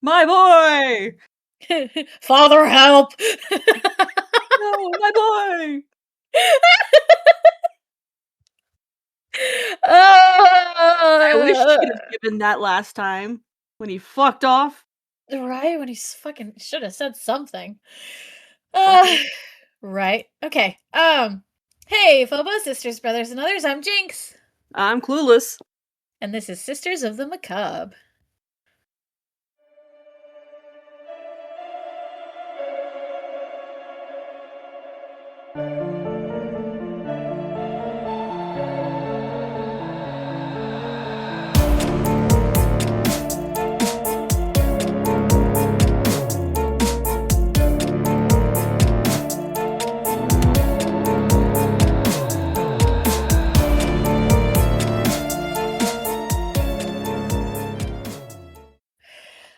My boy! Father, help! No, my boy! I wish he'd have given that last time when he fucked off. Right, when he's fucking should have said something. Fucking Right. Okay. Hey, Phobos, sisters, brothers, and others, I'm Jinx. I'm clueless. And this is Sisters of the Macabre.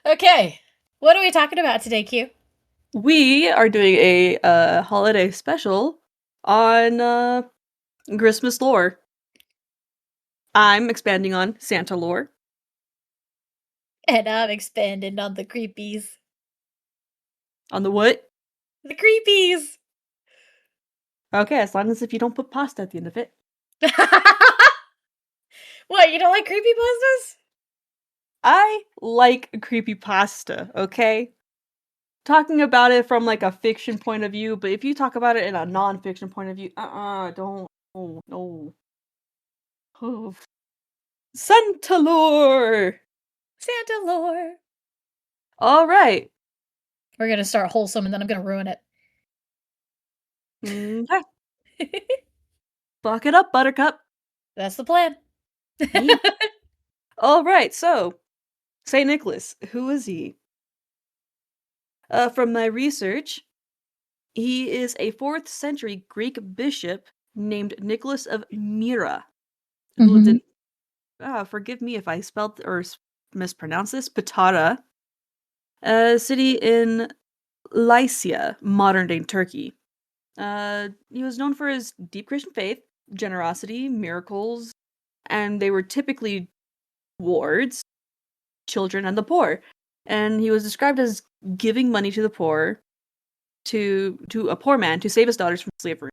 Okay. What are we talking about today, Q? We are doing a holiday special on Christmas lore. I'm expanding on Santa lore. And I'm expanding on the creepies. On the what? The creepies! Okay, as long as if you don't put pasta at the end of it. What, you don't like creepypastas? I like creepypasta, okay? Talking about it from like a fiction point of view, but if you talk about it in a non-fiction point of view, don't. Oh, no. Oh. Santa lore! Santa lore. Alright. We're gonna start wholesome and then I'm gonna ruin it. Okay. Fuck it up, Buttercup. That's the plan. Alright, so St. Nicholas, who is he? From my research, he is a 4th century Greek bishop named Nicholas of Myra, who lived in, forgive me if I spelled or mispronounced this, Patara, a city in Lycia, modern-day Turkey. He was known for his deep Christian faith, generosity, miracles, and they were typically wards, children, and the poor. And he was described as giving money to the poor, to a poor man to save his daughters from slavery.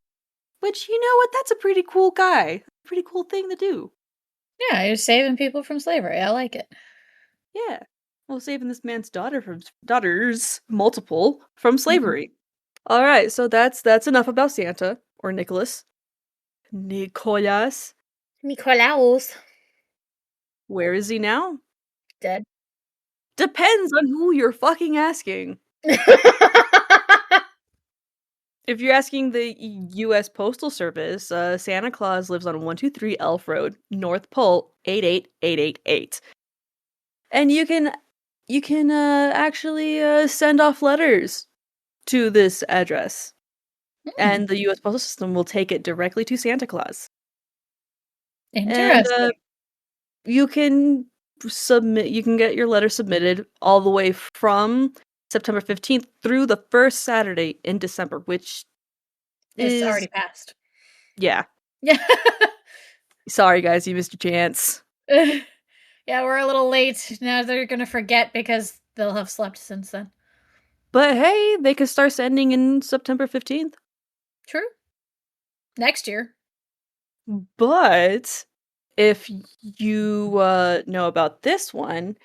Which, you know what, that's a pretty cool guy. Pretty cool thing to do. Yeah, you're saving people from slavery. I like it. Yeah. Well, saving this man's daughters, multiple, from slavery. Alright, so that's enough about Santa, or Nicholas. Nicholas. Nikolaus. Where is he now? Dead. Depends on who you're fucking asking. If you're asking the U.S. Postal Service, Santa Claus lives on 123 Elf Road, North Pole, 88888. And you can actually send off letters to this address. And the U.S. Postal System will take it directly to Santa Claus. Interesting. And you can get your letter submitted all the way from September 15th through the first Saturday in December, which It's is already passed. Yeah. Yeah. Sorry guys, you missed your chance. Yeah, we're a little late. Now they're gonna forget because they'll have slept since then. But hey, they could start sending in September 15th. True. Next year. But if you know about this one,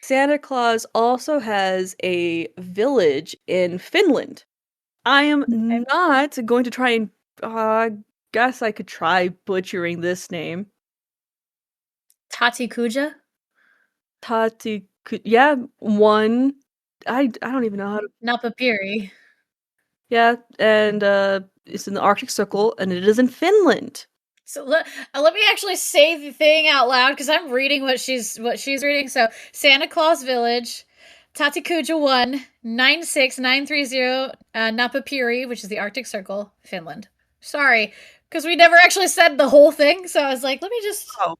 Santa Claus also has a village in Finland. I am not going to try and guess I could try butchering this name. Tati Kuja? Yeah, one. I don't even know how to. Napapiri. Yeah, and it's in the Arctic Circle, and it is in Finland. So let me actually say the thing out loud because I'm reading what she's reading. So Santa Claus Village, Tatikuja 1, 96930, Napapiri, which is the Arctic Circle, Finland. Sorry, because we never actually said the whole thing, so I was like, let me just. Oh.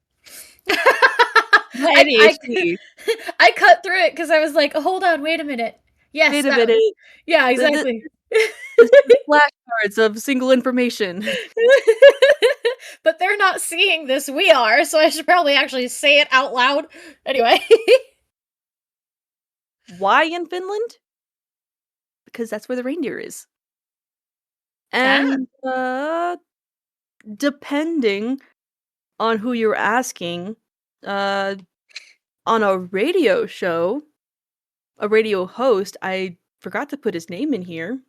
I cut through it because I was like, hold on, wait a minute. Yes. Wait a minute. Yeah, exactly. This is flashcards of single information. But they're not seeing this, we are, so I should probably actually say it out loud. Anyway. Why in Finland? Because that's where the reindeer is. And depending on who you're asking, on a radio show, a radio host, I forgot to put his name in here,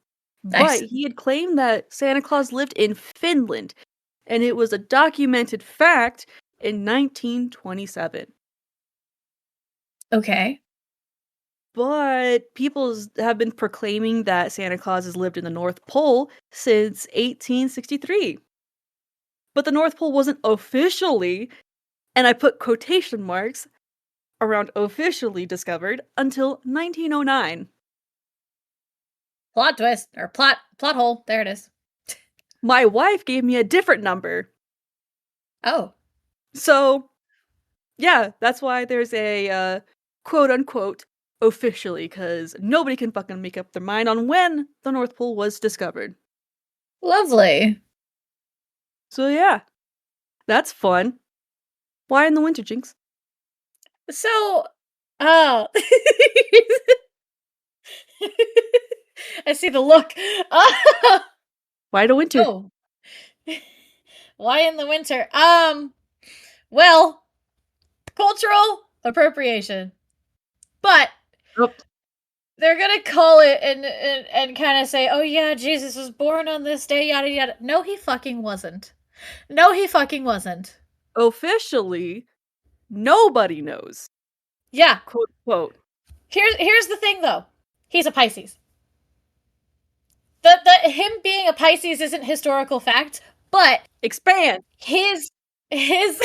Nice. but he had claimed that Santa Claus lived in Finland, and it was a documented fact in 1927. Okay. But people have been proclaiming that Santa Claus has lived in the North Pole since 1863. But the North Pole wasn't officially, and I put quotation marks around officially discovered, until 1909. Plot twist, or plot hole. There it is. My wife gave me a different number. Oh. So, yeah, that's why there's a quote-unquote officially, because nobody can fucking make up their mind on when the North Pole was discovered. Lovely. So yeah, that's fun. Why in the winter, Jinx? So, I see the look. Why the winter? Oh. Why in the winter? Well, cultural appropriation. But they're gonna call it and kind of say, oh yeah, Jesus was born on this day, yada yada. No, he fucking wasn't. No, he fucking wasn't. Officially, nobody knows. Yeah. Quote, quote. Here's the thing, though. He's a Pisces. The him being a Pisces isn't historical fact, but expand. His his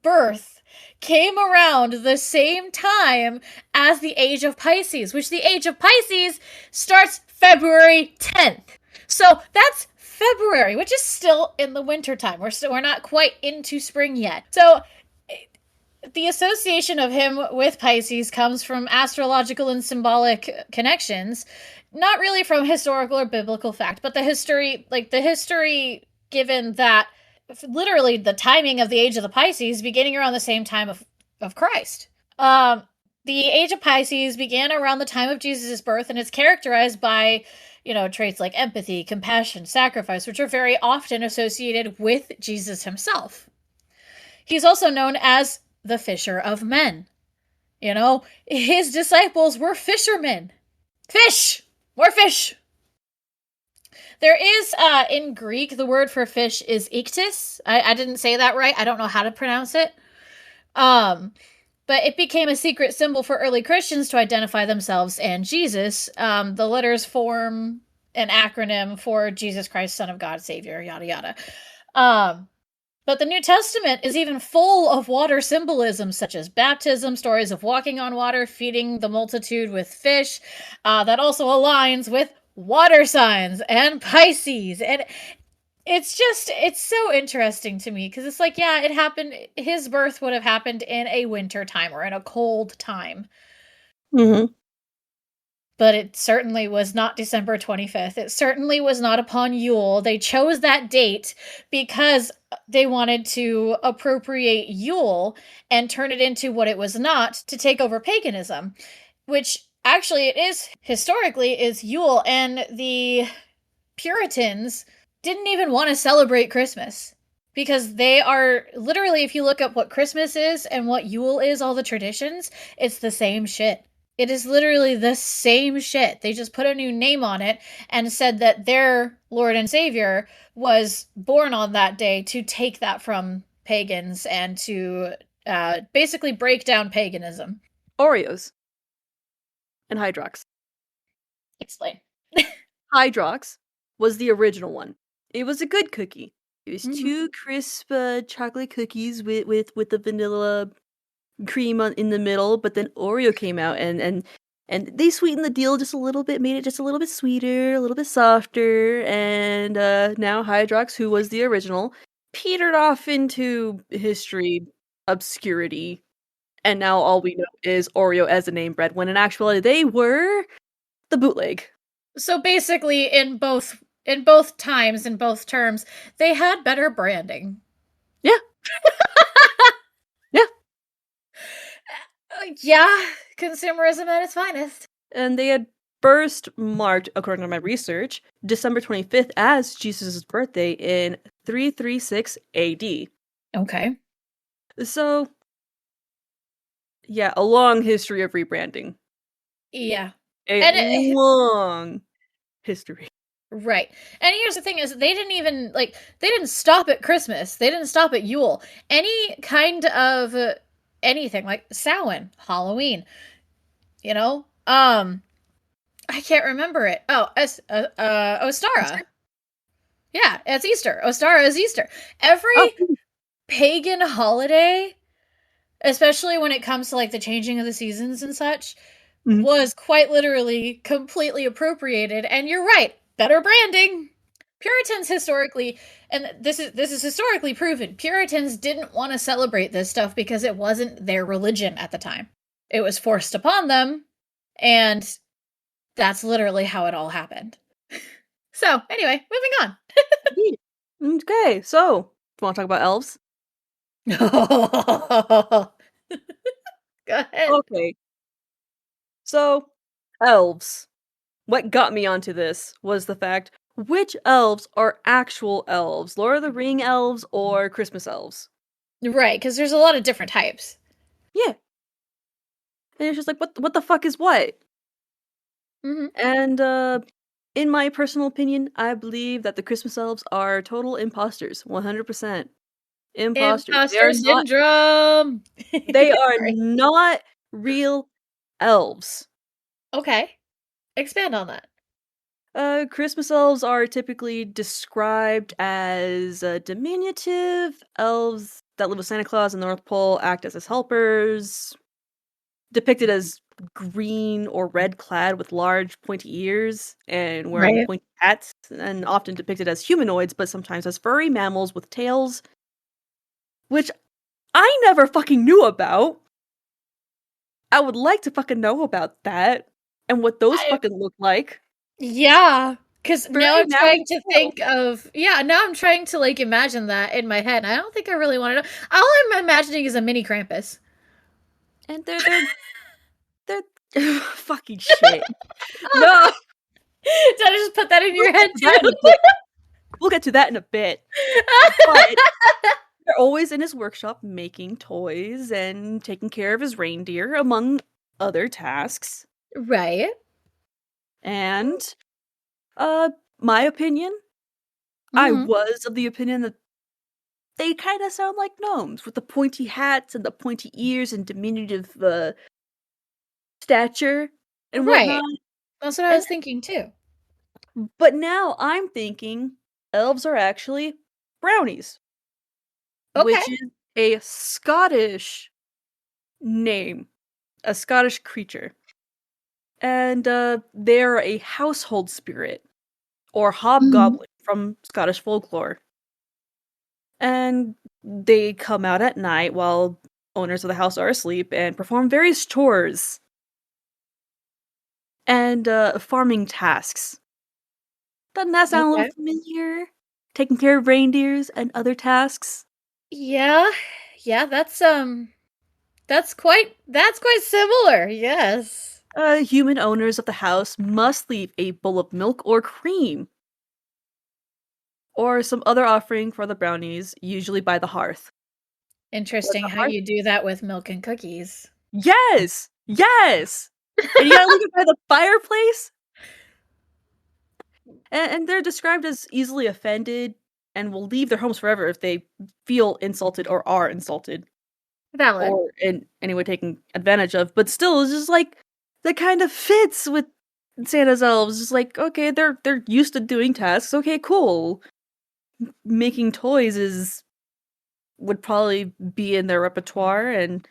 birth came around the same time as the age of Pisces, which the age of Pisces starts February 10th. So that's February, which is still in the wintertime. We're not quite into spring yet. So the association of him with Pisces comes from astrological and symbolic connections, not really from historical or biblical fact, but the history given that literally the timing of the age of the Pisces beginning around the same time of Christ. The age of Pisces began around the time of Jesus' birth and is characterized by, traits like empathy, compassion, sacrifice, which are very often associated with Jesus himself. He's also known as the fisher of men. His disciples were fishermen. Fish! More fish! There is, in Greek, the word for fish is ichthys. I didn't say that right. I don't know how to pronounce it. But it became a secret symbol for early Christians to identify themselves and Jesus. The letters form an acronym for Jesus Christ, Son of God, Savior, yada yada. But the New Testament is even full of water symbolism, such as baptism, stories of walking on water, feeding the multitude with fish. That also aligns with water signs and Pisces. And it's so interesting to me because it's like, yeah, it happened. His birth would have happened in a winter time or in a cold time. Mm-hmm. But it certainly was not December 25th. It certainly was not upon Yule. They chose that date because they wanted to appropriate Yule and turn it into what it was not, to take over paganism, which actually it is historically is Yule, and the Puritans didn't even want to celebrate Christmas because they are literally, if you look up what Christmas is and what Yule is, all the traditions, it's the same shit. It is literally the same shit. They just put a new name on it and said that their Lord and Savior was born on that day to take that from pagans and to basically break down paganism. Oreos. And Hydrox. Explain. Hydrox was the original one. It was a good cookie. It was two crisp chocolate cookies with the vanilla cream in the middle, but then Oreo came out and they sweetened the deal just a little bit, made it just a little bit sweeter, a little bit softer, and now Hydrox, who was the original, petered off into history obscurity, and now all we know is Oreo as a name brand, when in actuality they were the bootleg. So basically, in both times, in both terms, they had better branding. Yeah. Yeah. Yeah, consumerism at its finest. And they had first marked, according to my research, December 25th as Jesus' birthday in 336 AD. Okay. So, yeah, a long history of rebranding. Yeah. A And long history. right. And here's the thing is they didn't stop at Christmas. They didn't stop at Yule. Any kind of anything like Samhain, Halloween, you know? I can't remember it. Oh, Ostara. Yeah, it's Easter. Ostara is Easter. Oh, Every pagan holiday, especially when it comes to like the changing of the seasons and such, mhm. was quite literally completely appropriated. And you're right, better branding. Puritans historically, and this is historically proven, Puritans didn't want to celebrate this stuff because it wasn't their religion at the time. It was forced upon them, and that's literally how it all happened. So, anyway, moving on. Okay, so, want to talk about elves? Go ahead. Okay, so, elves. What got me onto this was the fact which elves are actual elves? Lord of the Ring elves or Christmas elves? Right, because there's a lot of different types. Yeah. And it's just like, what the fuck is what? Mm-hmm. And, in my personal opinion, I believe that the Christmas elves are total imposters. 100%. Imposters. Imposter syndrome. They are Sorry. not real elves. Okay, expand on that. Christmas elves are typically described as diminutive elves that live with Santa Claus in the North Pole, act as his helpers, depicted as green or red clad with large pointy ears and wearing Right. pointy hats, and often depicted as humanoids, but sometimes as furry mammals with tails, which I never fucking knew about. I would like to fucking know about that and what those I, fucking look like. yeah, because now Furry I'm mammals trying to tails. think of now I'm trying to like imagine that in my head. I don't think I really want to know. All I'm imagining is a mini Krampus. And they're fucking shit. No, Did I just put that in we'll your get head to too? that in a bit. We'll get to that in a bit. But they're always in his workshop making toys and taking care of his reindeer, among other tasks. Right. And, my opinion, I Mm-hmm. was of the opinion that they kind of sound like gnomes with the pointy hats and the pointy ears and diminutive stature and Right. whatnot. That's what I And was thinking too. but now I'm thinking elves are actually brownies, Okay. which is a Scottish name, a Scottish creature. And they're a household spirit or Mm-hmm. hobgoblin from Scottish folklore. And they come out at night while owners of the house are asleep and perform various chores and farming tasks. Doesn't that sound a little Okay. familiar? Taking care of reindeers and other tasks? Yeah. Yeah, that's quite similar. Yes. Human owners of the house must leave a bowl of milk or cream or some other offering for the brownies, usually by the hearth. What's Interesting the how hearth? you do that with milk and cookies. Yes! Yes! And you gotta leave it by the fireplace? And they're described as easily offended and will leave their homes forever if they feel insulted or are insulted Valid. or in any way taken advantage of. But still, it's just like that kind of fits with Santa's elves. Just like, okay, they're used to doing tasks. Okay, cool. Making toys is would probably be in their repertoire, and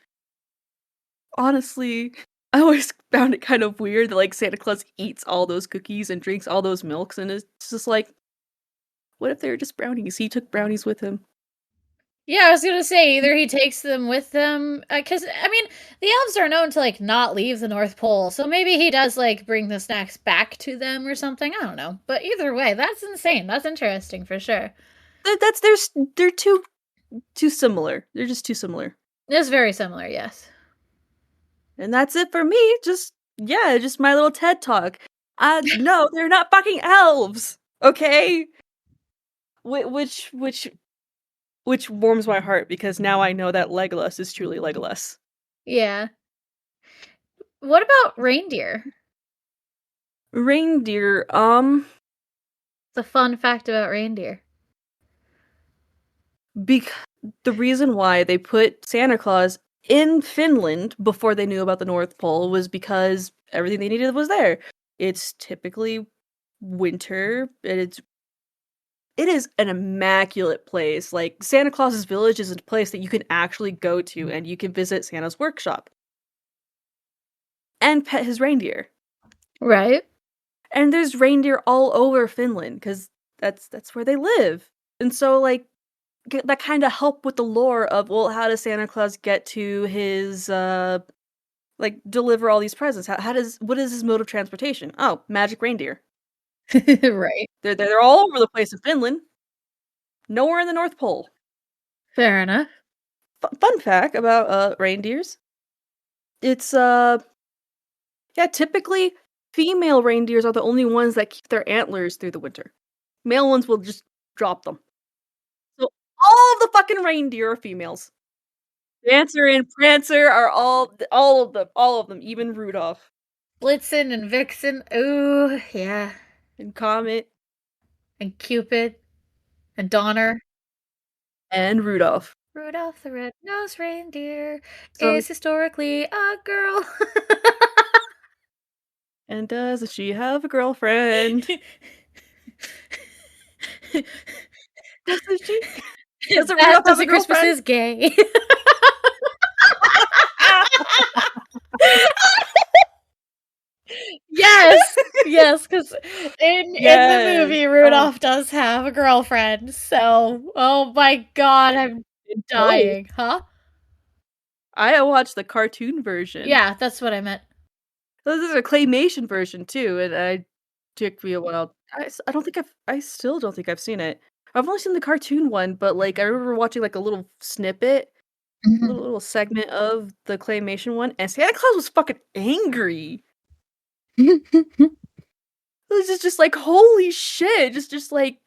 honestly, I always found it kind of weird that like Santa Claus eats all those cookies and drinks all those milks, and it's just like, what if they were just brownies? He took brownies with him. Yeah, I was gonna say either he takes them with him, because I mean, the elves are known to like not leave the North Pole, so maybe he does like bring the snacks back to them or something. I don't know, but either way, that's insane. That's interesting for sure. That's they're too similar. They're just too similar. It's very similar, yes. And that's it for me. Just my little TED talk. No, they're not fucking elves. Okay? Which warms my heart because now I know that Legolas is truly Legolas. Yeah. What about reindeer? Reindeer, It's a fun fact about reindeer. because the reason why they put Santa Claus in Finland before they knew about the North Pole was because everything they needed was there. It's typically winter, and it is an immaculate place. Like, Santa Claus's village is a place that you can actually go to and you can visit Santa's workshop and pet his reindeer. Right. And there's reindeer all over Finland because that's where they live. And so, like, that kind of help with the lore of, well, how does Santa Claus get to his like, deliver all these presents? What is his mode of transportation? Oh, magic reindeer. Right. They're all over the place in Finland. Nowhere in the North Pole. Fair enough. Fun fact about reindeers. It's typically female reindeers are the only ones that keep their antlers through the winter. Male ones will just drop them. So all of the fucking reindeer are females. Dancer and Prancer are all of them, even Rudolph Blitzen and Vixen. Ooh, yeah. and Comet And Cupid. And Donner. and Rudolph. Rudolph the red-nosed reindeer So, is historically a girl. and does she have a girlfriend? Doesn't she? Does Rudolph have a Christmas girlfriend? is gay. Yes, yes, because in the movie, Rudolph does have a girlfriend. So, oh my god, I'm dying, huh? I watched the cartoon version. Yeah, that's what I meant. This is a claymation version too, and I took me a while. I still don't think I've seen it. I've only seen the cartoon one, but like I remember watching like a little snippet, a little segment of the claymation one, and Santa Claus was fucking angry. It was just like, holy shit, just like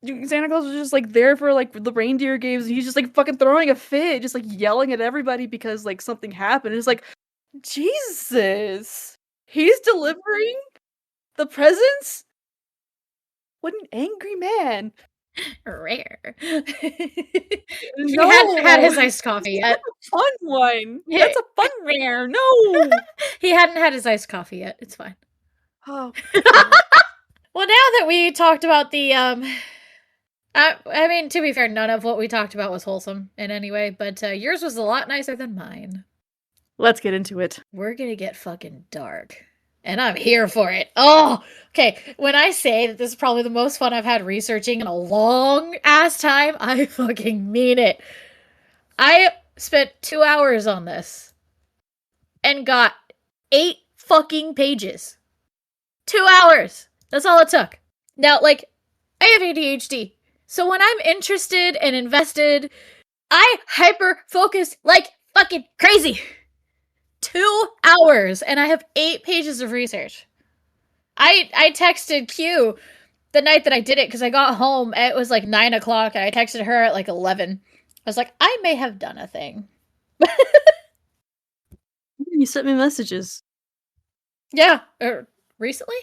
Santa Claus was just like there for like the reindeer games, and he's just like fucking throwing a fit, just like yelling at everybody because like something happened. It's like, Jesus, he's delivering the presents? What an angry man. Rare. No, He hadn't had his iced coffee yet. That's a fun one. That's a fun rare. No. He hadn't had his iced coffee yet. It's fine. Oh. Well, now that we talked about the I mean, to be fair, none of what we talked about was wholesome in any way, but yours was a lot nicer than mine. Let's get into it. We're gonna get fucking dark. And I'm here for it. Oh, okay. When I say that this is probably the most fun I've had researching in a long ass time, I fucking mean it. I spent 2 hours on this and got 8 fucking pages. 2 hours. That's all it took. Now, like, I have ADHD. So when I'm interested and invested, I hyper focus like fucking crazy. 2 hours, and I have 8 pages of research. I texted Q the night that I did it because I got home. It was like 9 o'clock, and I texted her at like 11. I was like, I may have done a thing. You sent me messages. Yeah, recently?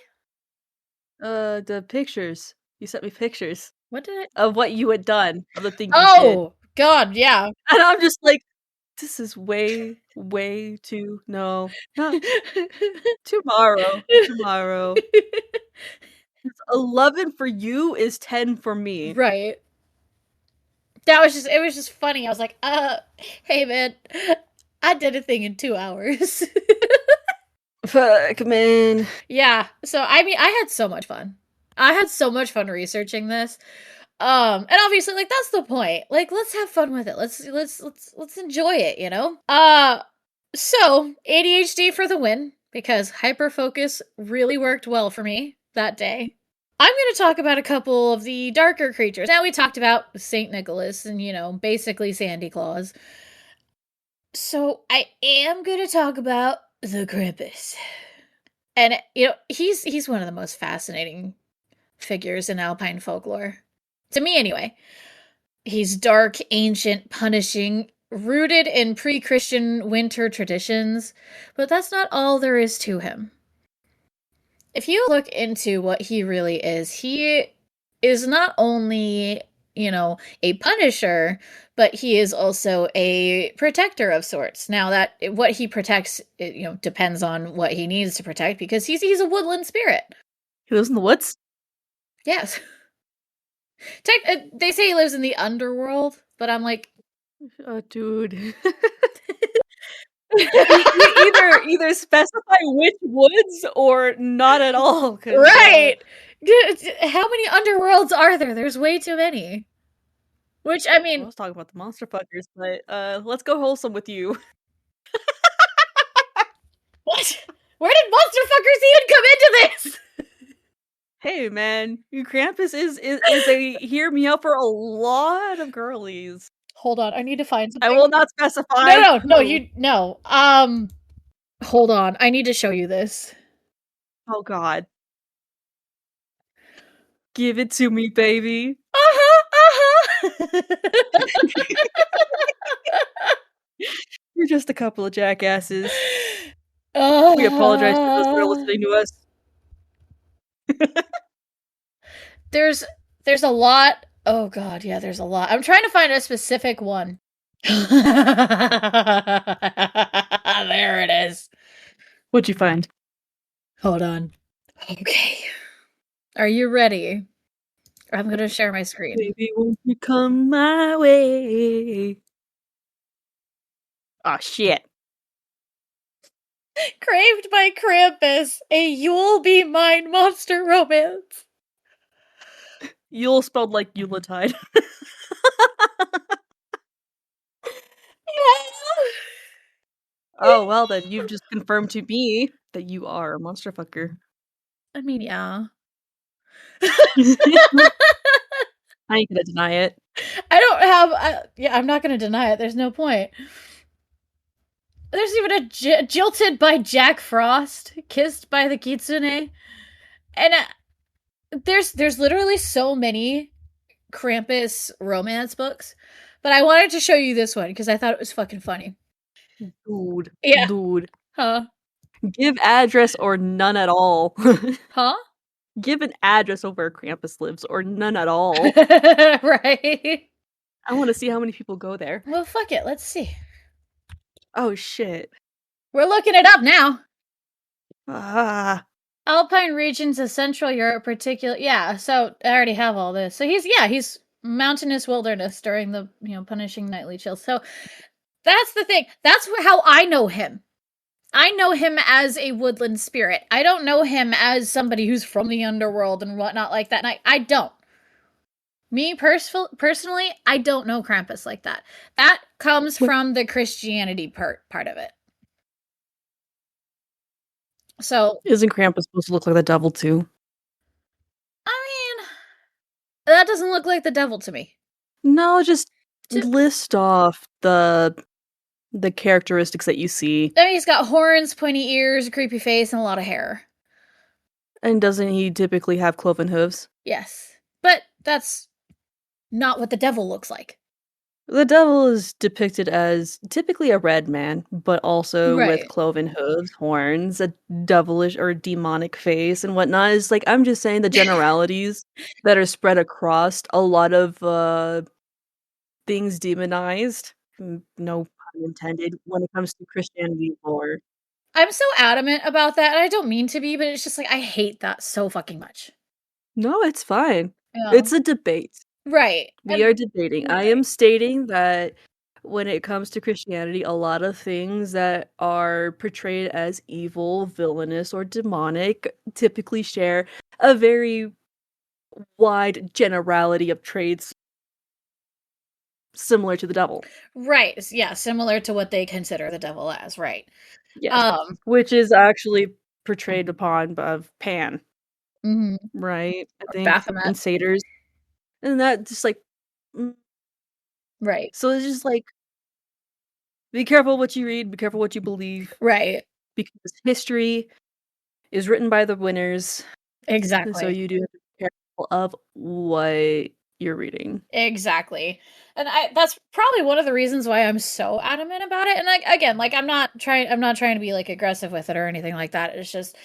The pictures. You sent me pictures. What did it? Of what you had done, of the thing you did. Oh, God, yeah. And I'm just like, this is way, way too, no. Tomorrow. 11 for you is 10 for me. Right. It was just funny. I was like, hey man, I did a thing in 2 hours. Fuck, man. Yeah. So I mean, I had so much fun. I had so much fun researching this. And obviously, like, that's the point. Like, let's have fun with it. Let's enjoy it, you know? So ADHD for the win, because hyperfocus really worked well for me that day. I'm going to talk about a couple of the darker creatures. Now, we talked about St. Nicholas and, you know, basically Sandy Claus. So I am going to talk about the Krampus. And he's one of the most fascinating figures in Alpine folklore. To me anyway. He's dark, ancient, punishing, rooted in pre-Christian winter traditions, but that's not all there is to him. If you look into what he really is, he is not only, a punisher, but he is also a protector of sorts. Now that what he protects, depends on what he needs to protect because he's a woodland spirit. He lives in the woods? Yes. They say he lives in the underworld, but I'm like, dude. either specify which woods or not at all. Right. How many underworlds are there? There's way too many. Which, I mean, I was talking about the monster fuckers, but let's go wholesome with you. what? Where did monster fuckers even come into this? Hey man, Krampus is a hear me out for a lot of girlies. Hold on, I need to find something. I will not specify. No. Hold on, I need to show you this. Oh god. Give it to me, baby. You're just a couple of jackasses. We apologize for those that are listening to us. There's a lot. Oh god, yeah, there's a lot. I'm trying to find a specific one. There it is. What'd you find? Hold on. Okay. Are you ready? I'm gonna share my screen. Baby, won't you come my way? Oh shit. Craved by Krampus, a You'll Be Mine monster romance. Yule spelled like Yuletide. Oh, well then, you've just confirmed to me that you are a monster fucker. I mean, yeah. I ain't gonna deny it. I'm not gonna deny it. There's no point. There's even a jilted by Jack Frost, kissed by the kitsune, and there's literally so many Krampus romance books, but I wanted to show you this one because I thought it was fucking funny. Dude. Yeah. Dude. Huh? Give address or none at all. Huh? Give an address of where Krampus lives or none at all. Right. I want to see how many people go there. Well, fuck it. Let's see. Oh shit. We're looking it up now. Ah. Alpine regions of Central Europe, yeah. So I already have all this. So he's mountainous wilderness during the punishing nightly chills. So that's the thing. That's how I know him. I know him as a woodland spirit. I don't know him as somebody who's from the underworld and whatnot like that. And I don't. Me personally, I don't know Krampus like that. That comes from the Christianity part of it. So isn't Krampus supposed to look like the devil too? I mean, that doesn't look like the devil to me. No, just list off the characteristics that you see. I mean, he's got horns, pointy ears, a creepy face, and a lot of hair. And doesn't he typically have cloven hooves? Yes. But that's not what the devil looks like. The devil is depicted as typically a red man, but also with cloven hooves, horns, a devilish or demonic face, and whatnot. Is like, I'm just saying the generalities that are spread across a lot of things demonized. No pun intended when it comes to Christianity lore. I'm so adamant about that, and I don't mean to be, but it's just like I hate that so fucking much. No, it's fine. Yeah. It's a debate. Right. We are debating. Right. I am stating that when it comes to Christianity, a lot of things that are portrayed as evil, villainous, or demonic typically share a very wide generality of traits similar to the devil. Right. Yeah, similar to what they consider the devil as, right. Yes. Which is actually portrayed upon of Pan. Mm-hmm. Right? I think. Baphomet. And satyrs. And that just like... Right. So it's just like... Be careful what you read, be careful what you believe, Right. because history is written by the winners, so Exactly. you do have to be careful of what you're reading. Exactly. And that's probably one of the reasons why I'm so adamant about it. And like again, like I'm not trying to be like aggressive with it or anything like that. It's just,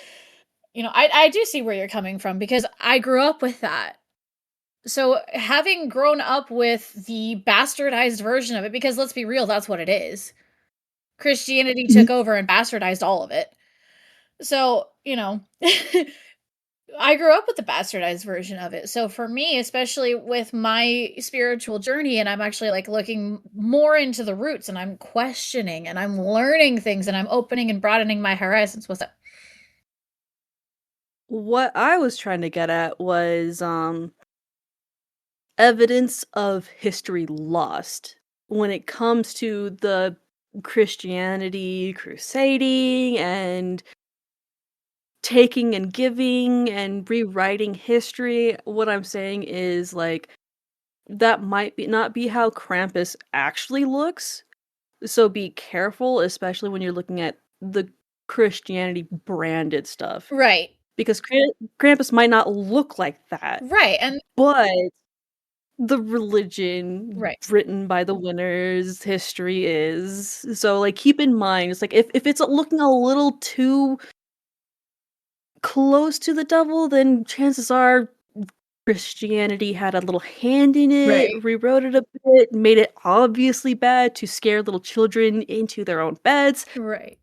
I do see where you're coming from because I grew up with that. So having grown up with the bastardized version of it, because let's be real, that's what it is. Christianity Mhm. took over and bastardized all of it. So, I grew up with the bastardized version of it. So for me, especially with my spiritual journey, and I'm actually like looking more into the roots and I'm questioning and I'm learning things and I'm opening and broadening my horizons. What's up? What I was trying to get at was, evidence of history lost when it comes to the Christianity crusading and taking and giving and rewriting history. What I'm saying is, like, that might be not be how Krampus actually looks, so be careful, especially when you're looking at the Christianity branded stuff, Right. because Krampus might not look like that, Right. And but the religion right. written by the winners history is. So, like, keep in mind, it's like if it's looking a little too close to the devil, then chances are Christianity had a little hand in it, Right. rewrote it a bit, made it obviously bad to scare little children into their own beds. Right.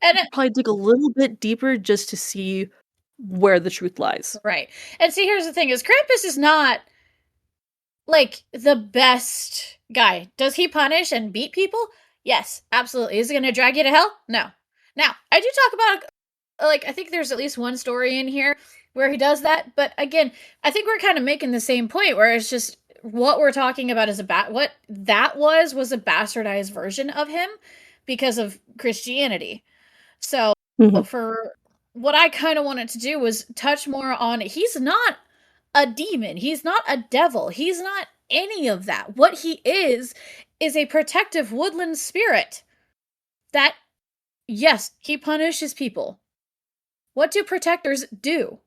And Probably dig a little bit deeper just to see where the truth lies. right. And see, here's the thing: is Krampus is not like the best guy. Does he punish and beat people? Yes, absolutely. Is he going to drag you to hell? No. Now, I do talk about like I think there's at least one story in here where he does that, but again, I think we're kind of making the same point where it's just what we're talking about is what that was a bastardized version of him because of Christianity. So, Mhm. for what I kind of wanted to do was touch more on he's not a demon, he's not a devil, he's not any of that. What he is a protective woodland spirit that, yes, he punishes people. What do protectors do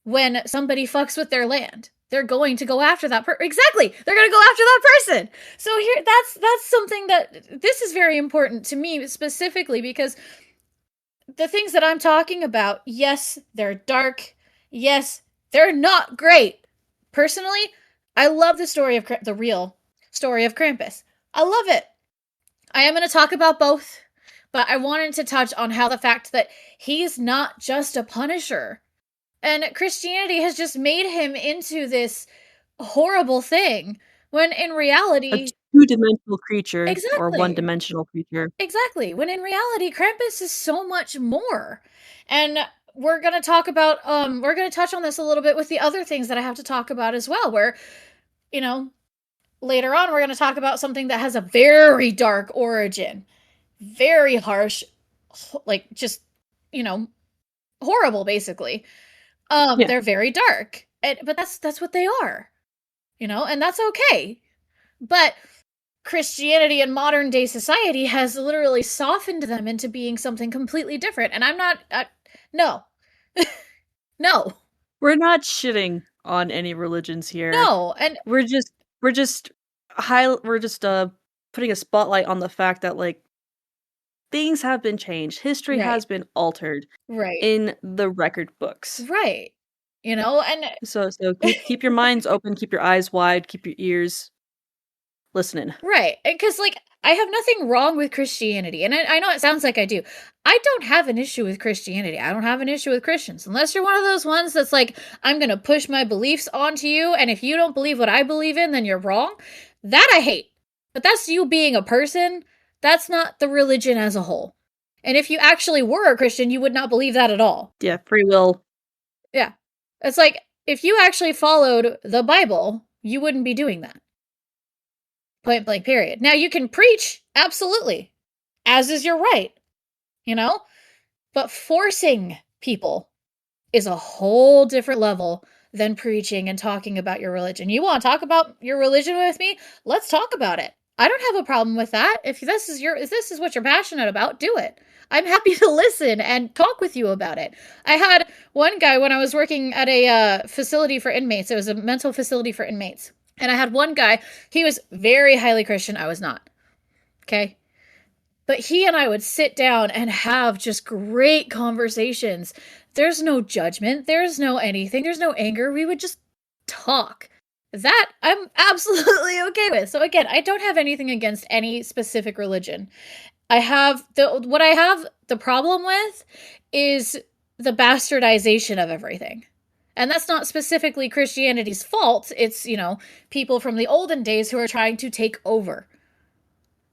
when somebody fucks with their land? They're going to go after that person. Exactly. They're going to go after that person. So here that's something that this is very important to me specifically because the things that I'm talking about, yes, they're dark. Yes, they're not great. Personally, I love the story of the real story of Krampus. I love it. I am going to talk about both, but I wanted to touch on how the fact that he's not just a punisher. And Christianity has just made him into this horrible thing when in A reality, two-dimensional creature or exactly. one-dimensional creature. Exactly. When in reality, Krampus is so much more. And we're gonna touch on this a little bit with the other things that I have to talk about as well, where, you know, later on we're gonna talk about something that has a very dark origin. Very harsh, like just, you know, horrible basically. Yeah. They're very dark. But that's what they are, and that's okay. But Christianity in modern day society has literally softened them into being something completely different. And I'm not, no, no, We're not shitting on any religions here. no. And We're just we're just putting a spotlight on the fact that, like, things have been changed. History right, has been altered right, in the record books. right. And So keep your minds open, keep your eyes wide, keep your ears listening. right. Because, like, I have nothing wrong with Christianity. And I know it sounds like I do. I don't have an issue with Christianity. I don't have an issue with Christians. Unless you're one of those ones that's like, I'm going to push my beliefs onto you. And if you don't believe what I believe in, then you're wrong. That I hate. But that's you being a person. That's not the religion as a whole. And if you actually were a Christian, you would not believe that at all. Yeah, free will. Yeah. It's like, if you actually followed the Bible, you wouldn't be doing that. Point blank, period. Now, you can preach, absolutely, as is your right, you know? But forcing people is a whole different level than preaching and talking about your religion. You want to talk about your religion with me? Let's talk about it. I don't have a problem with that. If this is what you're passionate about, do it. I'm happy to listen and talk with you about it. I had one guy when I was working at a facility for inmates. It was a mental facility for inmates. And I had one guy, he was very highly Christian. I was not. Okay. But he and I would sit down and have just great conversations. There's no judgment. There's no anything. There's no anger. We would just talk. That I'm absolutely okay with. So again, I don't have anything against any specific religion. What I have the problem with is the bastardization of everything. And that's not specifically Christianity's fault. It's, people from the olden days who are trying to take over.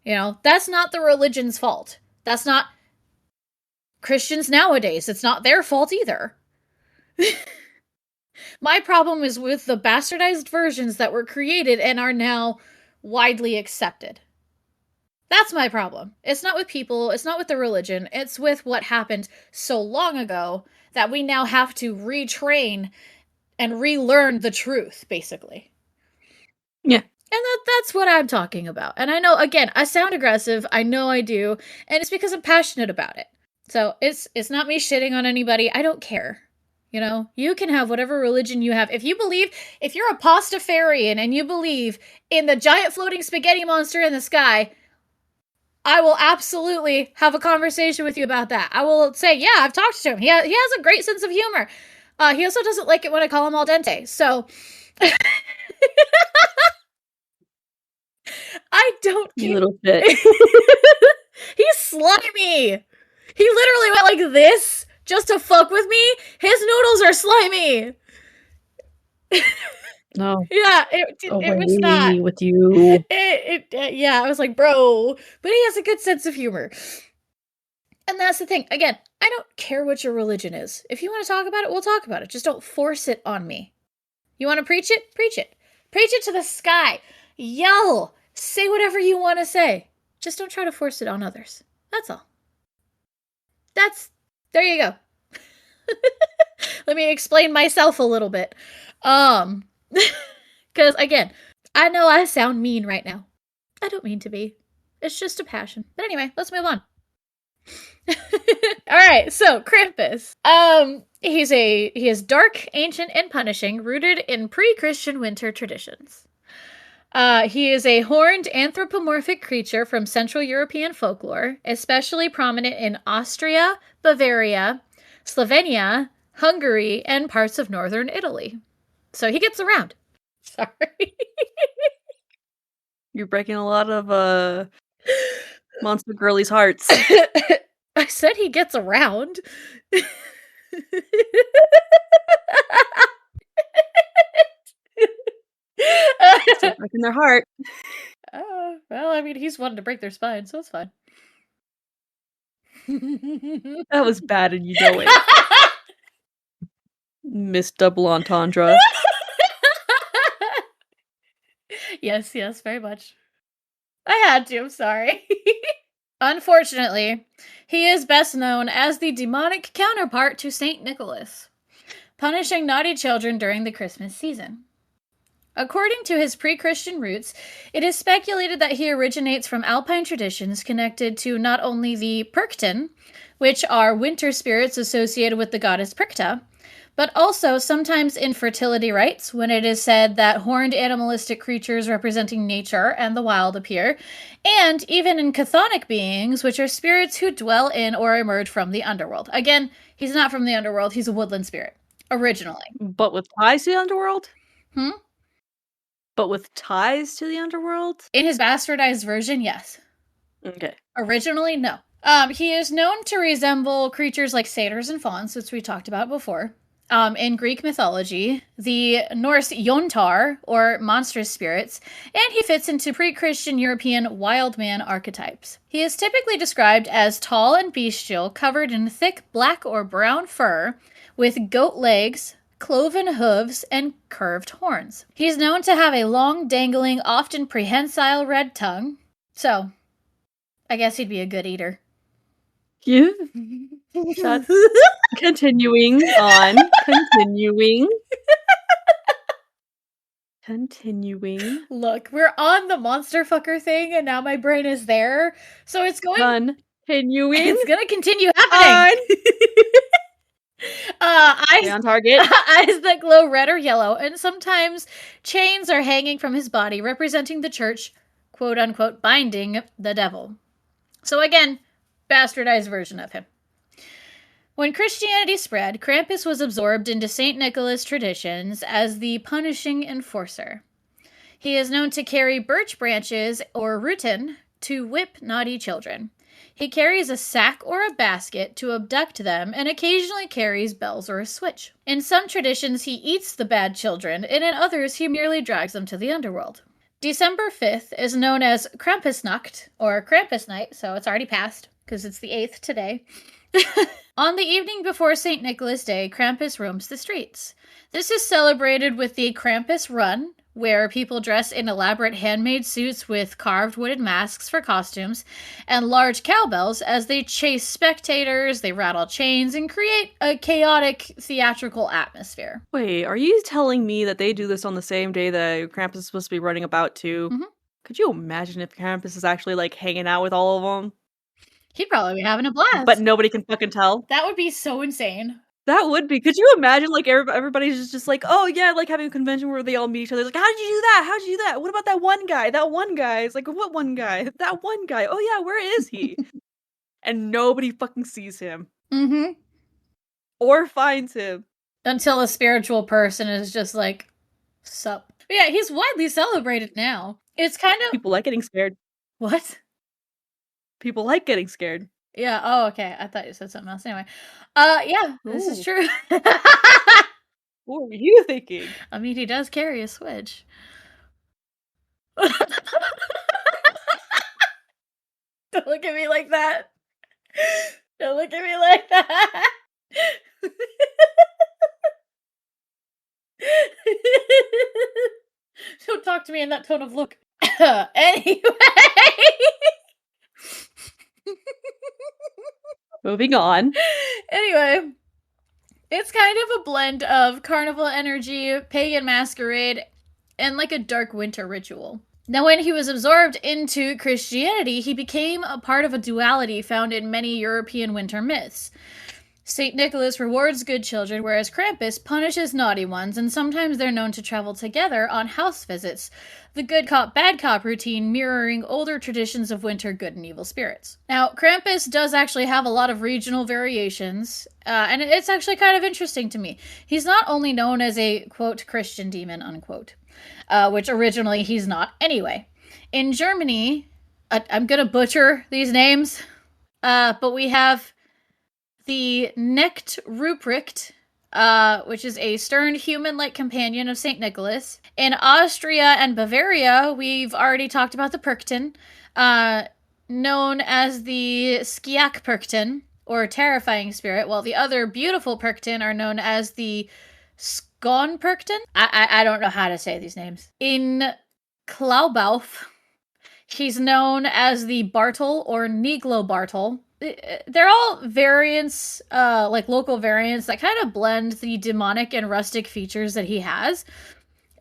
That's not the religion's fault. That's not Christians nowadays. It's not their fault either. My problem is with the bastardized versions that were created and are now widely accepted. That's my problem. It's not with people, it's not with the religion, it's with what happened so long ago that we now have to retrain and relearn the truth, basically. Yeah. And that's what I'm talking about. And I know, again, I sound aggressive. I know I do. And it's because I'm passionate about it. So it's not me shitting on anybody. I don't care. You can have whatever religion you have. If you're a pastafarian and you believe in the giant floating spaghetti monster in the sky, I will absolutely have a conversation with you about that. I will say, yeah, I've talked to him. He has a great sense of humor. He also doesn't like it when I call him al dente. So I don't care. You little shit. He's slimy. He literally went like this just to fuck with me. His noodles are slimy. No. Yeah, it was not. With you. Yeah, I was like, bro. But he has a good sense of humor. And that's the thing. Again, I don't care what your religion is. If you want to talk about it, we'll talk about it. Just don't force it on me. You want to preach it? Preach it. Preach it to the sky. Yell. Say whatever you want to say. Just don't try to force it on others. That's all. There you go. Let me explain myself a little bit. Because again, I know I sound mean right now. I don't mean to be. It's just a passion. But anyway, let's move on. Alright, so Krampus. He is dark, ancient, and punishing, rooted in pre-Christian winter traditions. He is a horned anthropomorphic creature from Central European folklore, especially prominent in Austria, Bavaria, Slovenia, Hungary, and parts of northern Italy. So he gets around. Sorry. You're breaking a lot of monster girlies' hearts. I said he gets around. Still breaking their heart. Well, I mean, he's wanting to break their spine, so it's fine. That was bad and you know it. Miss Double Entendre. Yes, very much. I had to, I'm sorry. Unfortunately, he is best known as the demonic counterpart to Saint Nicholas, punishing naughty children during the Christmas season. According to his pre-Christian roots, it is speculated that he originates from Alpine traditions connected to not only the Perchten, which are winter spirits associated with the goddess Perchta, but also sometimes in fertility rites, when it is said that horned animalistic creatures representing nature and the wild appear, and even in chthonic beings, which are spirits who dwell in or emerge from the underworld. Again, he's not from the underworld, he's a woodland spirit, originally. But with ties to the underworld? Hmm? But with ties to the underworld? In his bastardized version, yes. Okay. Originally, no. He is known to resemble creatures like satyrs and fauns, which we talked about before. In Greek mythology, the Norse Yontar, or monstrous spirits, and he fits into pre-Christian European wild man archetypes. He is typically described as tall and bestial, covered in thick black or brown fur, with goat legs, cloven hooves, and curved horns. He is known to have a long, dangling, often prehensile red tongue. So, I guess he'd be a good eater. Yeah. Continuing on. Continuing. Look, we're on the monster fucker thing, and now my brain is there. So it's going... Continuing. It's gonna continue happening. Stay on target. Eyes that glow red or yellow, and sometimes chains are hanging from his body, representing the church, quote unquote, binding the devil. So again, bastardized version of him. When Christianity spread, Krampus was absorbed into St. Nicholas traditions as the punishing enforcer. He is known to carry birch branches or rutin to whip naughty children. He carries a sack or a basket to abduct them and occasionally carries bells or a switch. In some traditions, he eats the bad children, and in others, he merely drags them to the underworld. December 5th is known as Krampusnacht, or Krampus Night, so it's already passed, because it's the 8th today. On the evening before St. Nicholas Day, Krampus roams the streets. This is celebrated with the Krampus Run, where people dress in elaborate handmade suits with carved wooden masks for costumes, and large cowbells as they chase spectators, they rattle chains, and create a chaotic theatrical atmosphere. Wait, are you telling me that they do this on the same day that Krampus is supposed to be running about too? Mm-hmm. Could you imagine if Krampus is actually, like, hanging out with all of them? He'd probably be having a blast. But nobody can fucking tell? That would be so insane. That would be. Could you imagine, like, everybody's just like, oh, yeah, like, having a convention where they all meet each other. Like, how did you do that? How did you do that? What about that one guy? That one guy. It's like, what one guy? That one guy. Oh, yeah, where is he? And nobody fucking sees him. Mm-hmm. Or finds him. Until a spiritual person is just like, sup. But yeah, he's widely celebrated now. It's kind of... People like getting scared. What? People like getting scared. Yeah, oh, okay. I thought you said something else. Anyway. Yeah, this is true. What were you thinking? I mean, he does carry a switch. Don't look at me like that. Don't look at me like that. Don't talk to me in that tone of look. Anyway. Moving on. Anyway, it's kind of a blend of carnival energy, pagan masquerade, and like a dark winter ritual. Now, when he was absorbed into Christianity, he became a part of a duality found in many European winter myths. St. Nicholas rewards good children, whereas Krampus punishes naughty ones, and sometimes they're known to travel together on house visits, the good cop, bad cop routine mirroring older traditions of winter good and evil spirits. Now, Krampus does actually have a lot of regional variations, and it's actually kind of interesting to me. He's not only known as a, quote, Christian demon, unquote, which originally he's not anyway. In Germany, I'm gonna butcher these names, but we have the Knecht Ruprecht, which is a stern human-like companion of St. Nicholas. In Austria and Bavaria, we've already talked about the Perchten, known as the Skiak-Perchten, or terrifying spirit, while the other beautiful Perchten are known as the Skånperchten. I don't know how to say these names. In Klaubauf, he's known as the Bartel or Niglo Bartel. They're all variants, like local variants that kind of blend the demonic and rustic features that he has.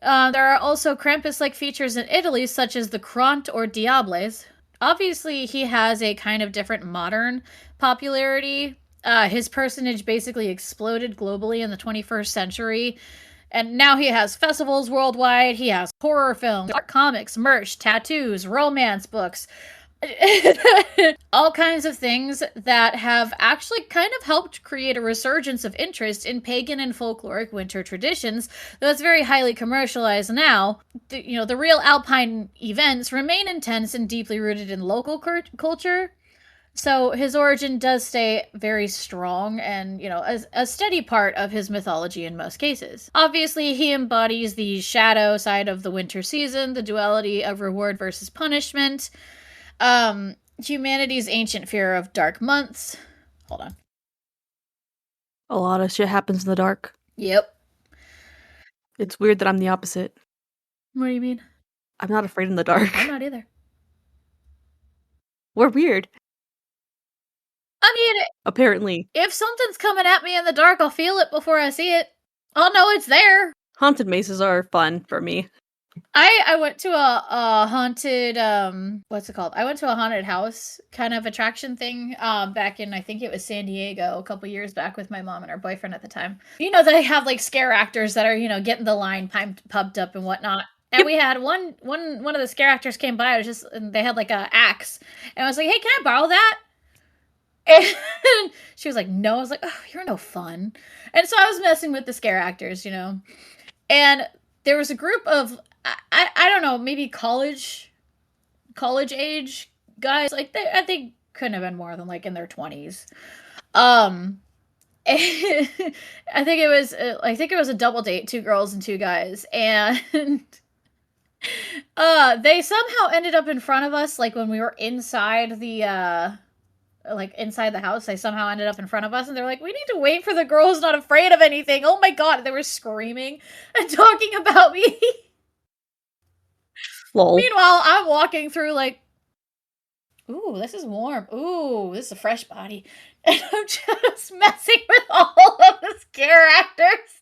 There are also Krampus-like features in Italy, such as the Kront or Diables. Obviously, he has a kind of different modern popularity. His personage basically exploded globally in the 21st century. And now he has festivals worldwide. He has horror films, art comics, merch, tattoos, romance books. All kinds of things that have actually kind of helped create a resurgence of interest in pagan and folkloric winter traditions that's very highly commercialized now. The real alpine events remain intense and deeply rooted in local culture. So his origin does stay very strong and, a steady part of his mythology in most cases. Obviously, he embodies the shadow side of the winter season, the duality of reward versus punishment, humanity's ancient fear of dark months. Hold on. A lot of shit happens in the dark. Yep. It's weird that I'm the opposite. What do you mean? I'm not afraid in the dark. I'm not either. We're weird. I mean, apparently. If something's coming at me in the dark, I'll feel it before I see it. I'll know it's there. Haunted mazes are fun for me. I went to a haunted what's it called? I went to a haunted house kind of attraction thing back in, I think it was San Diego a couple years back with my mom and her boyfriend at the time. You know, they have like scare actors that are, you know, getting the line pumped up and whatnot. And Yep. we had one of the scare actors came by. It was just, and they had like a axe, and I was like, "Hey, can I borrow that?" And she was like, "No." I was like, "Oh, you're no fun." And so I was messing with the scare actors, you know. And there was a group of I don't know, maybe college age guys. Like I think couldn't have been more than like in their 20s. I think it was a double date, 2 girls and 2 guys, and they somehow ended up in front of us like when we were inside the inside the house. They somehow ended up in front of us, and they're like, "We need to wait for the girl who's not afraid of anything." Oh my god, they were screaming and talking about me. Lol. Meanwhile, I'm walking through like, "Ooh, this is warm. Ooh, this is a fresh body." And I'm just messing with all of the scare actors.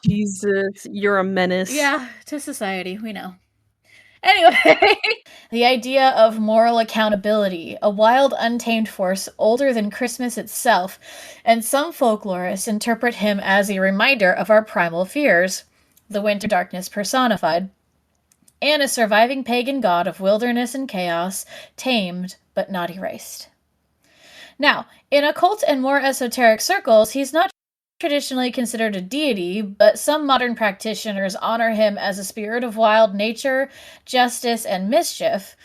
Jesus, you're a menace. Yeah, to society, we know. Anyway, the idea of moral accountability, a wild, untamed force older than Christmas itself, and some folklorists interpret him as a reminder of our primal fears, the winter darkness personified, and a surviving pagan god of wilderness and chaos, tamed but not erased. Now, in occult and more esoteric circles, he's not traditionally considered a deity, but some modern practitioners honor him as a spirit of wild nature, justice, and mischief.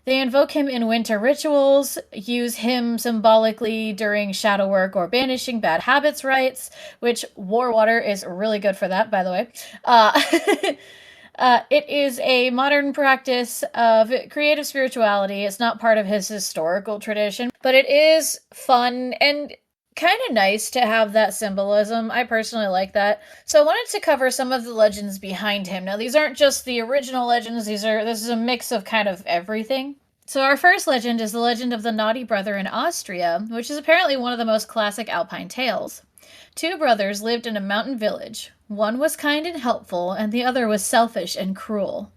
They invoke him in winter rituals, use him symbolically during shadow work or banishing bad habits rites, which war water is really good for that, by the way. It is a modern practice of creative spirituality. It's not part of his historical tradition, but it is fun and kind of nice to have that symbolism. I personally like that. So I wanted to cover some of the legends behind him. Now, these aren't just the original legends. This is a mix of kind of everything. So our first legend is the legend of the Naughty Brother in Austria, which is apparently one of the most classic alpine tales. 2 brothers lived in a mountain village. One was kind and helpful, and the other was selfish and cruel.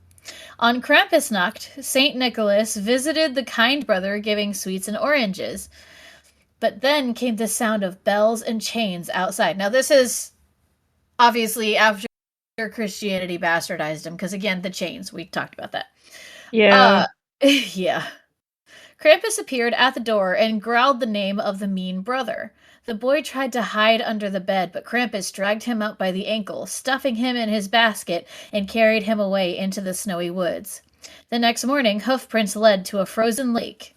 On Krampusnacht, St. Nicholas visited the kind brother giving sweets and oranges. But then came the sound of bells and chains outside. Now, this is obviously after Christianity bastardized him, because again, the chains, we talked about that. Yeah. Yeah. Krampus appeared at the door and growled the name of the mean brother. The boy tried to hide under the bed, but Krampus dragged him out by the ankle, stuffing him in his basket, and carried him away into the snowy woods. The next morning, hoof prints led to a frozen lake.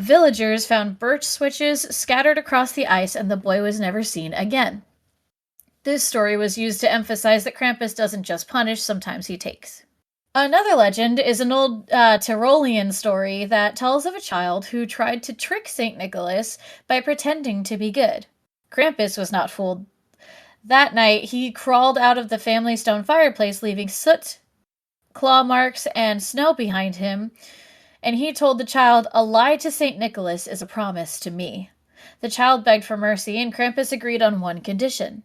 Villagers found birch switches scattered across the ice, and the boy was never seen again. This story was used to emphasize that Krampus doesn't just punish, sometimes he takes. Another legend is an old Tyrolean story that tells of a child who tried to trick St. Nicholas by pretending to be good. Krampus was not fooled. That night, he crawled out of the family stone fireplace, leaving soot, claw marks, and snow behind him, and he told the child, "A lie to St. Nicholas is a promise to me." The child begged for mercy, and Krampus agreed on one condition.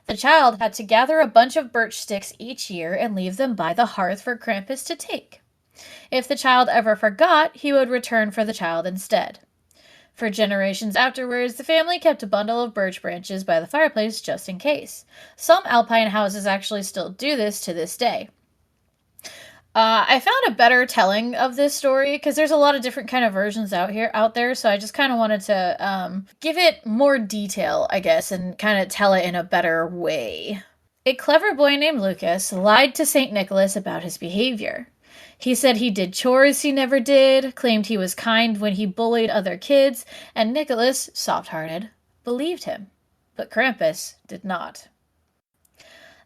The child had to gather a bunch of birch sticks each year and leave them by the hearth for Krampus to take. If the child ever forgot, he would return for the child instead. For generations afterwards, the family kept a bundle of birch branches by the fireplace just in case. Some alpine houses actually still do this to this day. I found a better telling of this story because there's a lot of different kind of versions out there. So I just kind of wanted to give it more detail, I guess, and kind of tell it in a better way. A clever boy named Lucas lied to St. Nicholas about his behavior. He said he did chores he never did, claimed he was kind when he bullied other kids, and Nicholas, soft-hearted, believed him. But Krampus did not.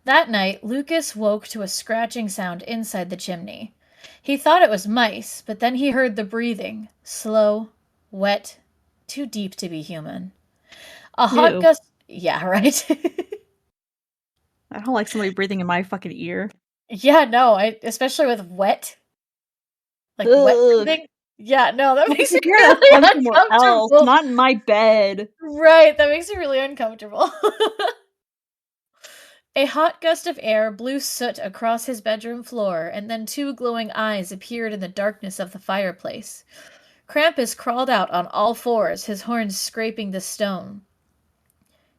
That night, Lucas woke to a scratching sound inside the chimney. He thought it was mice, but then he heard the breathing. Slow, wet, too deep to be human. A hot Ew. gust... Yeah, right? I don't like somebody breathing in my fucking ear. Yeah, no, especially with wet. Like, wet Ugh. breathing? Yeah, no, that makes me You're gonna really come somewhere else, uncomfortable. not in my bed. Right, that makes me really uncomfortable. A hot gust of air blew soot across his bedroom floor, and then 2 glowing eyes appeared in the darkness of the fireplace. Krampus crawled out on all fours, his horns scraping the stone.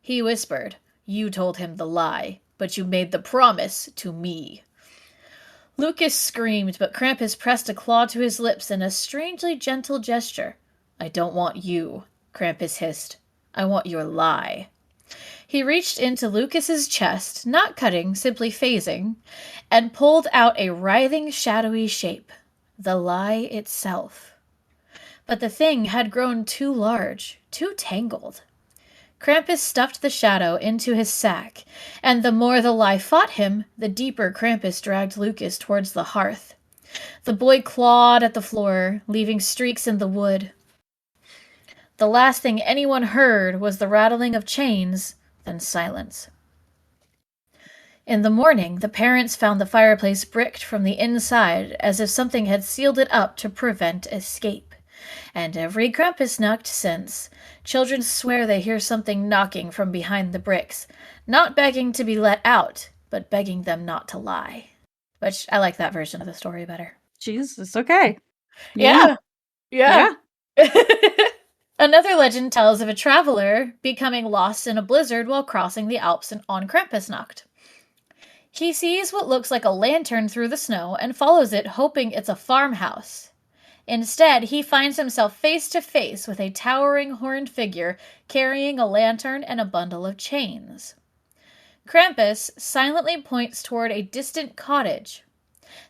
He whispered, "You told him the lie, but you made the promise to me." Lucas screamed, but Krampus pressed a claw to his lips in a strangely gentle gesture. "I don't want you," Krampus hissed. "I want your lie." He reached into Lucas's chest, not cutting, simply phasing, and pulled out a writhing, shadowy shape. The lie itself. But the thing had grown too large, too tangled. Krampus stuffed the shadow into his sack, and the more the lie fought him, the deeper Krampus dragged Lucas towards the hearth. The boy clawed at the floor, leaving streaks in the wood. The last thing anyone heard was the rattling of chains, then silence. In the morning, the parents found the fireplace bricked from the inside, as if something had sealed it up to prevent escape. And every Krampusnacht since, children swear they hear something knocking from behind the bricks, not begging to be let out, but begging them not to lie. Which, I like that version of the story better. Jesus, okay. Yeah. Another legend tells of a traveler becoming lost in a blizzard while crossing the Alps on Krampusnacht. He sees what looks like a lantern through the snow and follows it, hoping it's a farmhouse. Instead, he finds himself face to face with a towering horned figure carrying a lantern and a bundle of chains. Krampus silently points toward a distant cottage.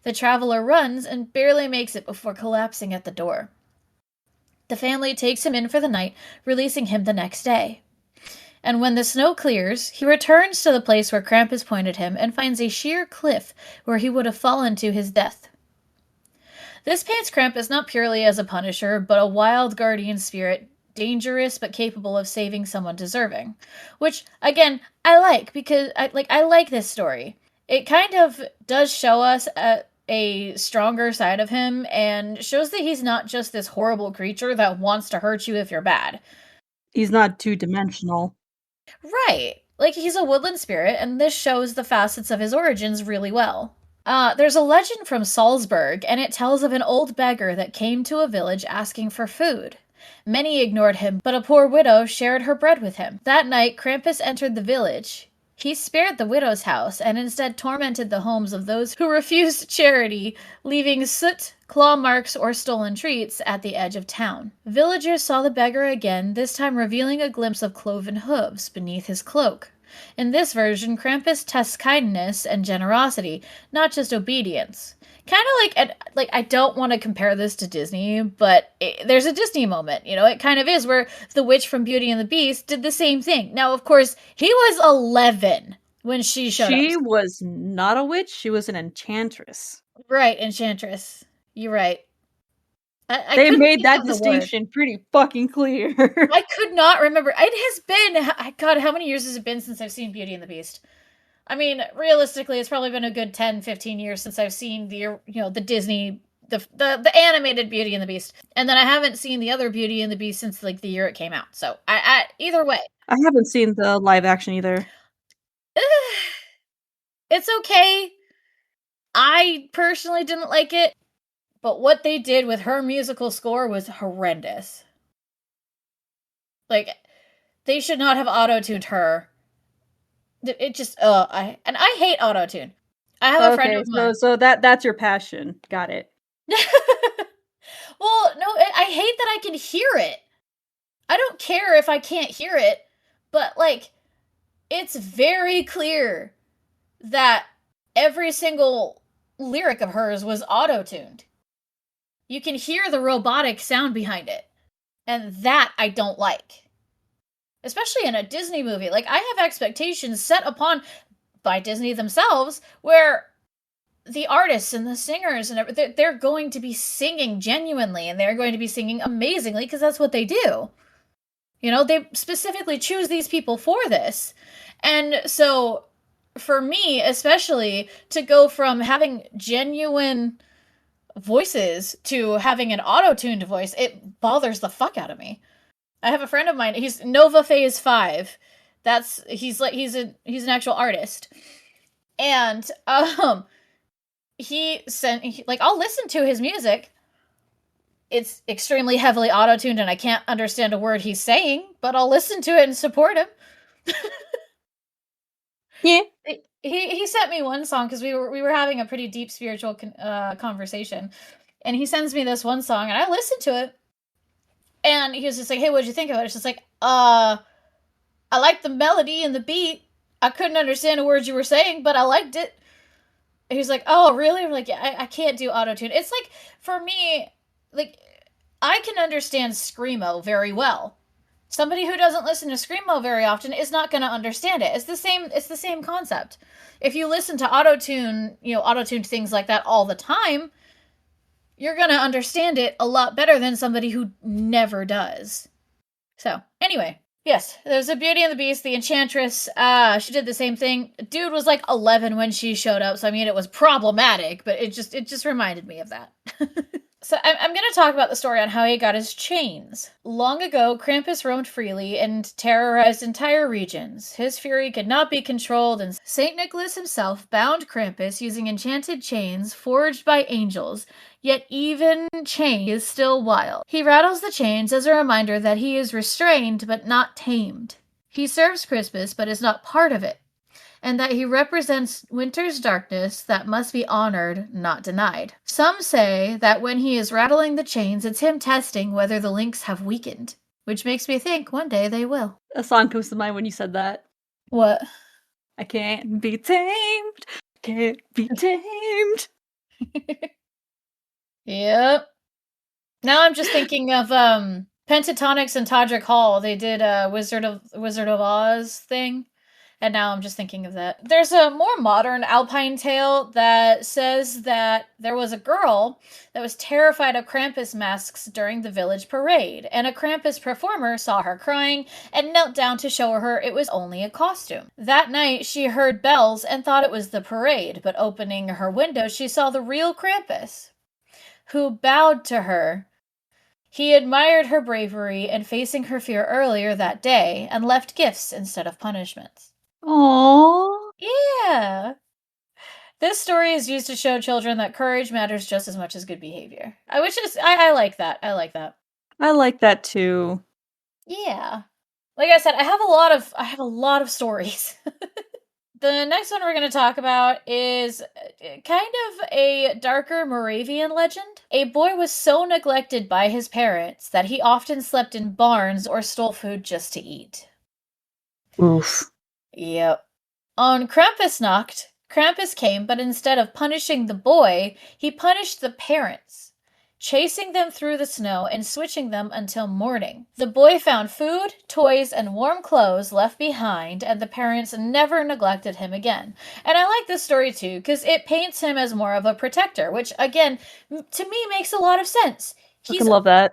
The traveler runs and barely makes it before collapsing at the door. The family takes him in for the night, releasing him the next day. And when the snow clears, he returns to the place where Krampus pointed him and finds a sheer cliff where he would have fallen to his death. This paints Krampus not purely as a punisher, but a wild guardian spirit, dangerous but capable of saving someone deserving. Which, again, I like, because I like this story. It kind of does show us a stronger side of him, and shows that he's not just this horrible creature that wants to hurt you if you're bad. He's not two-dimensional. Right. Like, he's a woodland spirit, and this shows the facets of his origins really well. There's a legend from Salzburg, and it tells of an old beggar that came to a village asking for food. Many ignored him, but a poor widow shared her bread with him. That night, Krampus entered the village. He spared the widow's house, and instead tormented the homes of those who refused charity, leaving soot, claw marks, or stolen treats at the edge of town. Villagers saw the beggar again, this time revealing a glimpse of cloven hooves beneath his cloak. In this version, Krampus tests kindness and generosity, not just obedience. Kind of like I don't want to compare this to Disney, but there's a Disney moment, it kind of is, where the witch from Beauty and the Beast did the same thing. Now, of course, he was 11 when she showed up. She was not a witch, she was an enchantress. Right, enchantress. You're right. They made that distinction pretty fucking clear. I could not remember. It has been, God, how many years has it been since I've seen Beauty and the Beast? I mean, realistically, it's probably been a good 10, 15 years since I've seen the Disney, the animated Beauty and the Beast. And then I haven't seen the other Beauty and the Beast since, the year it came out. So, either way. I haven't seen the live action either. It's okay. I personally didn't like it. But what they did with her musical score was horrendous. Like, they should not have auto-tuned her. It just, I hate auto-tune. I have a friend of mine. So that's your passion. Got it. Well, no, I hate that I can hear it. I don't care if I can't hear it, but, it's very clear that every single lyric of hers was auto-tuned. You can hear the robotic sound behind it. And that I don't like. Especially in a Disney movie. I have expectations set upon by Disney themselves, where the artists and the singers and they're going to be singing genuinely, and they're going to be singing amazingly, because that's what they do. They specifically choose these people for this. And so, for me, especially, to go from having genuine voices to having an auto-tuned voice, it bothers the fuck out of me. I have a friend of mine, he's Nova Phase 5. He's an actual artist. And I'll listen to his music. It's extremely heavily auto-tuned and I can't understand a word he's saying, but I'll listen to it and support him. Yeah. He sent me one song because we were having a pretty deep spiritual conversation, and he sends me this one song and I listened to it, and he was just like, "Hey, what'd you think of it?" It's just like, I liked the melody and the beat. I couldn't understand a word you were saying, but I liked it. And he's like, "Oh, really?" I'm like, "Yeah, I can't do auto-tune." It's like, for me, like, I can understand screamo very well. Somebody who doesn't listen to screamo very often is not going to understand it. It's the same concept. If you listen to auto-tune things like that all the time, you're going to understand it a lot better than somebody who never does. So, anyway, yes, there's a Beauty and the Beast, the Enchantress. She did the same thing. Dude was like 11 when she showed up, so I mean, it was problematic, but it just reminded me of that. So I'm going to talk about the story on how he got his chains. Long ago, Krampus roamed freely and terrorized entire regions. His fury could not be controlled, and St. Nicholas himself bound Krampus using enchanted chains forged by angels. Yet even chain is still wild. He rattles the chains as a reminder that he is restrained but not tamed. He serves Christmas but is not part of it, and that he represents winter's darkness that must be honored, not denied. Some say that when he is rattling the chains, it's him testing whether the links have weakened, which makes me think one day they will. A song comes to mind when you said that. What? I can't be tamed. Can't be tamed. Yep. Now I'm just thinking of Pentatonics and Todrick Hall. They did a Wizard of Oz thing. And now I'm just thinking of that. There's a more modern Alpine tale that says that there was a girl that was terrified of Krampus masks during the village parade, and a Krampus performer saw her crying and knelt down to show her it was only a costume. That night, she heard bells and thought it was the parade, but opening her window, she saw the real Krampus, who bowed to her. He admired her bravery and facing her fear earlier that day, and left gifts instead of punishments. Aww. Yeah. This story is used to show children that courage matters just as much as good behavior. I like that. I like that. I like that too. Yeah. Like I said, I have a lot of stories. The next one we're going to talk about is kind of a darker Moravian legend. A boy was so neglected by his parents that he often slept in barns or stole food just to eat. Oof. Yep. On Krampusnacht, Krampus came, but instead of punishing the boy, he punished the parents, chasing them through the snow and switching them until morning. The boy found food, toys, and warm clothes left behind, and the parents never neglected him again. And I like this story too, because it paints him as more of a protector, which, again, to me makes a lot of sense. I can love that.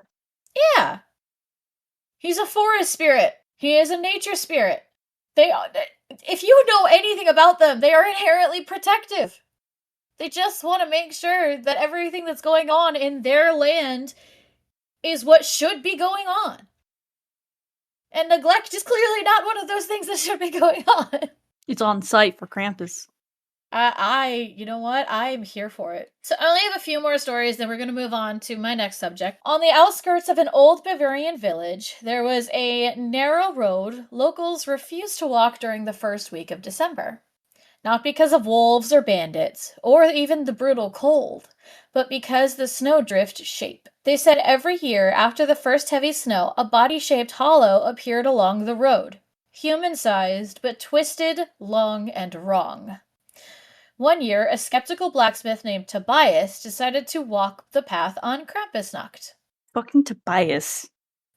Yeah. He's a forest spirit. He is a nature spirit. If you know anything about them, they are inherently protective. They just want to make sure that everything that's going on in their land is what should be going on. And neglect is clearly not one of those things that should be going on. It's on site for Krampus. You know what? I'm here for it. So I only have a few more stories, then we're going to move on to my next subject. On the outskirts of an old Bavarian village, there was a narrow road locals refused to walk during the first week of December. Not because of wolves or bandits, or even the brutal cold, but because the snowdrift shape. They said every year after the first heavy snow, a body-shaped hollow appeared along the road. Human-sized, but twisted, long, and wrong. One year, a skeptical blacksmith named Tobias decided to walk the path on Krampusnacht. Fucking Tobias.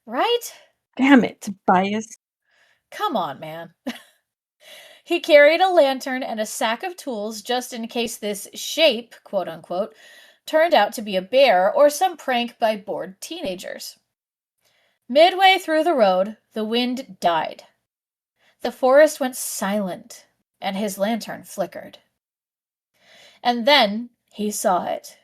Right? Damn it, Tobias. Come on, man. He carried a lantern and a sack of tools just in case this shape, quote-unquote, turned out to be a bear or some prank by bored teenagers. Midway through the road, the wind died. The forest went silent, and his lantern flickered. And then he saw it.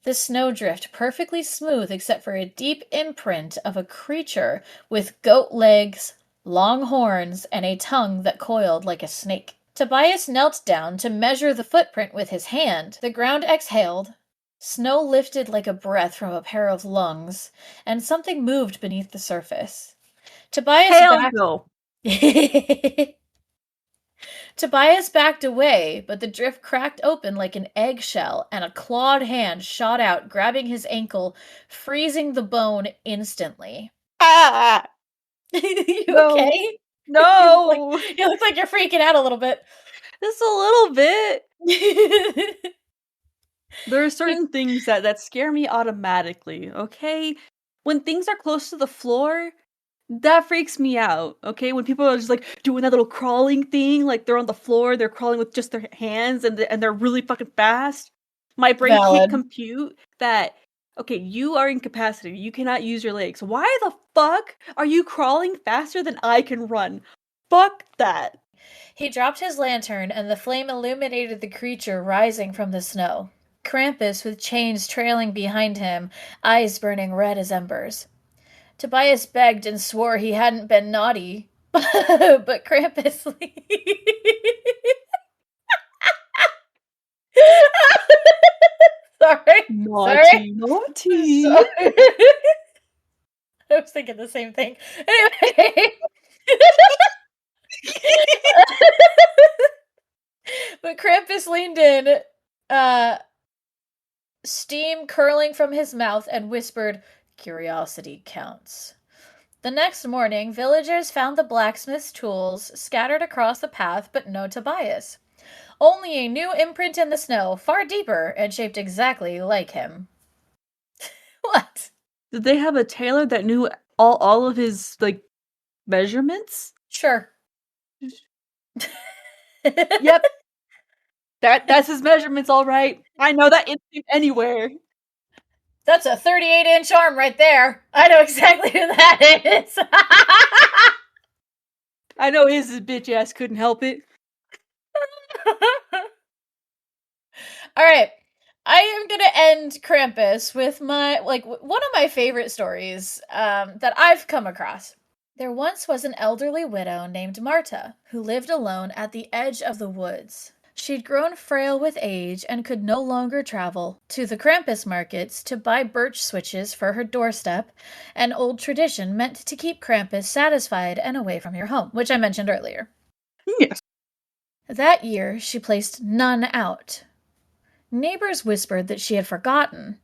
The snowdrift perfectly smooth except for a deep imprint of a creature with goat legs, long horns, and a tongue that coiled like a snake. Tobias knelt down to measure the footprint with his hand. The ground exhaled. Snow lifted like a breath from a pair of lungs, and something moved beneath the surface. Tobias Hell backed. no. Tobias backed away, but the drift cracked open like an eggshell, and a clawed hand shot out, grabbing his ankle, freezing the bone instantly. Ah! You No. okay? No! You look like you're freaking out a little bit. Just a little bit. There are certain things that scare me automatically, okay? When things are close to the floor, that freaks me out, okay? When people are just, like, doing that little crawling thing, like, they're on the floor, they're crawling with just their hands, and they're really fucking fast. My brain can't Valid. compute that, okay, you are incapacitated, you cannot use your legs. Why the fuck are you crawling faster than I can run? Fuck that. He dropped his lantern, and the flame illuminated the creature rising from the snow. Krampus, with chains trailing behind him, eyes burning red as embers. Tobias begged and swore he hadn't been naughty, but Krampus. Sorry. Naughty, naughty. Sorry. I was thinking the same thing. Anyway. But Krampus leaned in, steam curling from his mouth, and whispered, "Curiosity counts." The next morning, villagers found the blacksmith's tools scattered across the path, but no Tobias. Only a new imprint in the snow, far deeper and shaped exactly like him. What? Did they have a tailor that knew all of his, like, measurements? Sure. Yep. That's his measurements, all right. I know that instinct anywhere. That's a 38-inch arm right there. I know exactly who that is. I know his bitch ass couldn't help it. All right. I am going to end Krampus with one of my favorite stories that I've come across. There once was an elderly widow named Marta who lived alone at the edge of the woods. She'd grown frail with age and could no longer travel to the Krampus markets to buy birch switches for her doorstep, an old tradition meant to keep Krampus satisfied and away from your home, which I mentioned earlier. Yes. That year, she placed none out. Neighbors whispered that she had forgotten.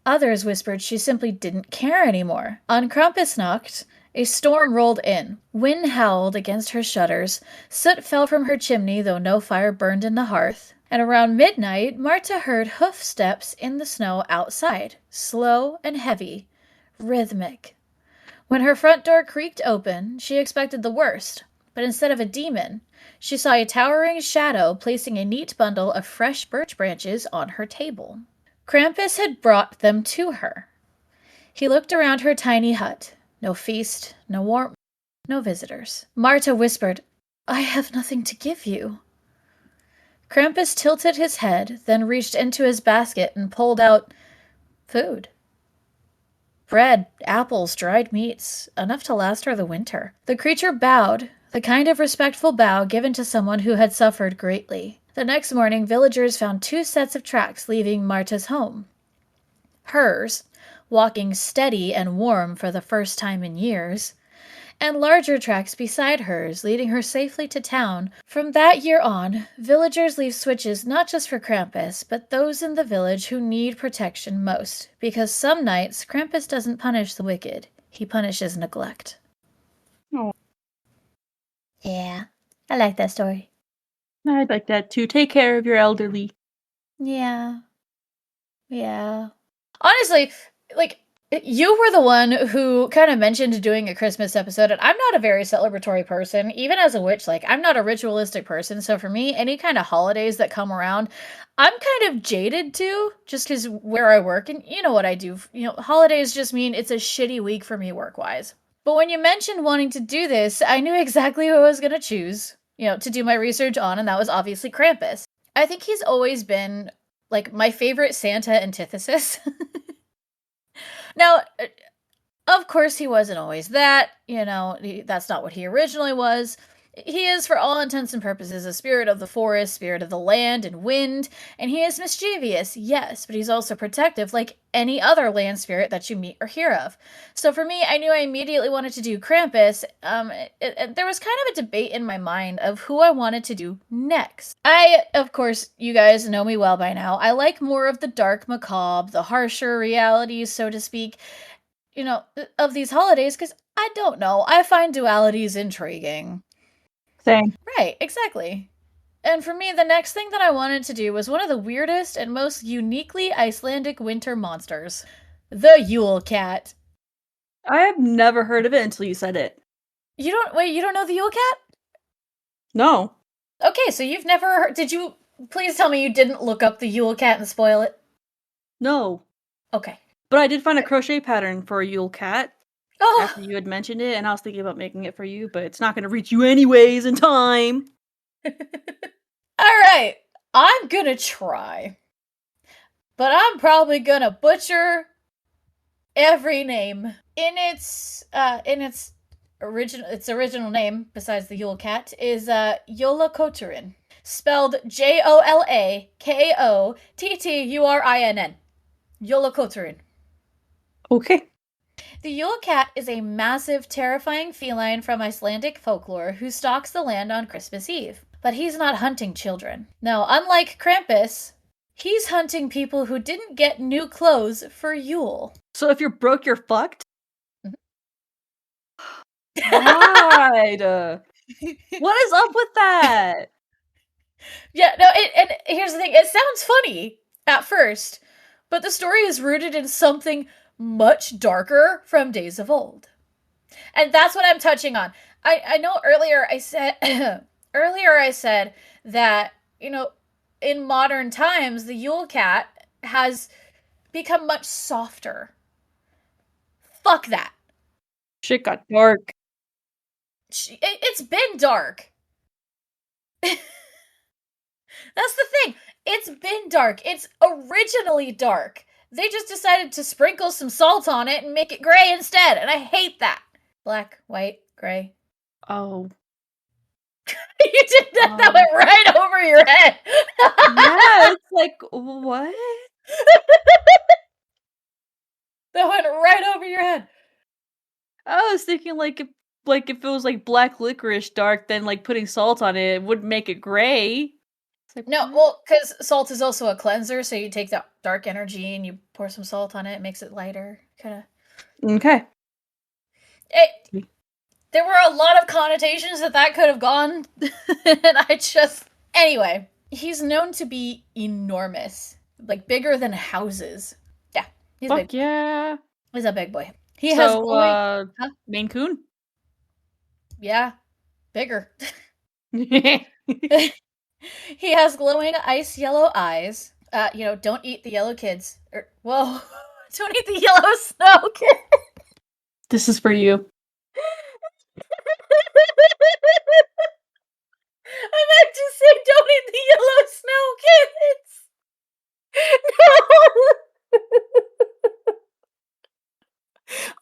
Others whispered she simply didn't care anymore. On Krampusnacht, a storm rolled in. Wind howled against her shutters. Soot fell from her chimney, though no fire burned in the hearth. And around midnight, Marta heard hoof steps in the snow outside, slow and heavy, rhythmic. When her front door creaked open, she expected the worst. But instead of a demon, she saw a towering shadow placing a neat bundle of fresh birch branches on her table. Krampus had brought them to her. He looked around her tiny hut. No feast, no warmth, no visitors. Marta whispered, "I have nothing to give you." Krampus tilted his head, then reached into his basket and pulled out food. Bread, apples, dried meats, enough to last her the winter. The creature bowed, the kind of respectful bow given to someone who had suffered greatly. The next morning, villagers found 2 sets of tracks leaving Marta's home. Hers, walking steady and warm for the first time in years, and larger tracks beside hers, leading her safely to town. From that year on, villagers leave switches not just for Krampus, but those in the village who need protection most, because some nights Krampus doesn't punish the wicked, he punishes neglect. Oh. Yeah, I like that story. I'd like that too. Take care of your elderly. Yeah. Honestly, like, you were the one who kind of mentioned doing a Christmas episode, and I'm not a very celebratory person. Even as a witch, like, I'm not a ritualistic person, so for me, any kind of holidays that come around, I'm kind of jaded to, just because where I work, and you know what I do. You know, holidays just mean it's a shitty week for me work-wise. But when you mentioned wanting to do this, I knew exactly who I was going to choose, to do my research on, and that was obviously Krampus. I think he's always been, like, my favorite Santa antithesis. Now, Of course, he wasn't always that. That's not what he originally was. He is, for all intents and purposes, a spirit of the forest, spirit of the land and wind, and he is mischievous, yes, but he's also protective, like any other land spirit that you meet or hear of. So for me, I knew I immediately wanted to do Krampus. There was kind of a debate in my mind of who I wanted to do next. Of course, you guys know me well by now. I like more of the dark macabre, the harsher realities, so to speak, of these holidays, because I don't know, I find dualities intriguing. Same. Right, exactly. And for me, the next thing that I wanted to do was one of the weirdest and most uniquely Icelandic winter monsters, the Yule Cat. I have never heard of it until you said it. You don't know the Yule Cat? No. Okay, so you've never heard, did you, please tell me you didn't look up the Yule Cat and spoil it? No. Okay. But I did find a crochet pattern for a Yule Cat. Oh. After you had mentioned it, and I was thinking about making it for you, but it's not going to reach you anyways in time. Alright, I'm gonna try. But I'm probably gonna butcher every name. In its original name, besides the Yule Cat, is Jólakötturinn, spelled Jolakotturinn. Jólakötturinn. Okay. The Yule Cat is a massive, terrifying feline from Icelandic folklore who stalks the land on Christmas Eve. But he's not hunting children. No, unlike Krampus, he's hunting people who didn't get new clothes for Yule. So if you're broke, you're fucked? Mm-hmm. God! What is up with that? Yeah, no, and here's the thing. It sounds funny at first, but the story is rooted in something much darker from days of old. And that's what I'm touching on. I know earlier I said that, in modern times, the Yule Cat has become much softer. Fuck that. Shit got dark. It's been dark. That's the thing. It's been dark. It's originally dark. They just decided to sprinkle some salt on it and make it gray instead, and I hate that. Black, white, gray. Oh. You did that. That went right over your head. Yeah, it's like, what? That went right over your head. I was thinking if it was like black licorice dark, then like putting salt on it would make it gray. Like, no, well, because salt is also a cleanser, so you take that dark energy and you pour some salt on it, it makes it lighter, kind of. Okay. There were a lot of connotations that could have gone, and anyway, he's known to be enormous, like bigger than houses. Yeah, he's Fuck big. Yeah. He's a big boy. He has glowing... Maine Coon? Yeah, bigger. He has glowing ice yellow eyes. Don't eat the yellow kids. Don't eat the yellow snow kids. This is for you. I meant to say don't eat the yellow snow kids. No.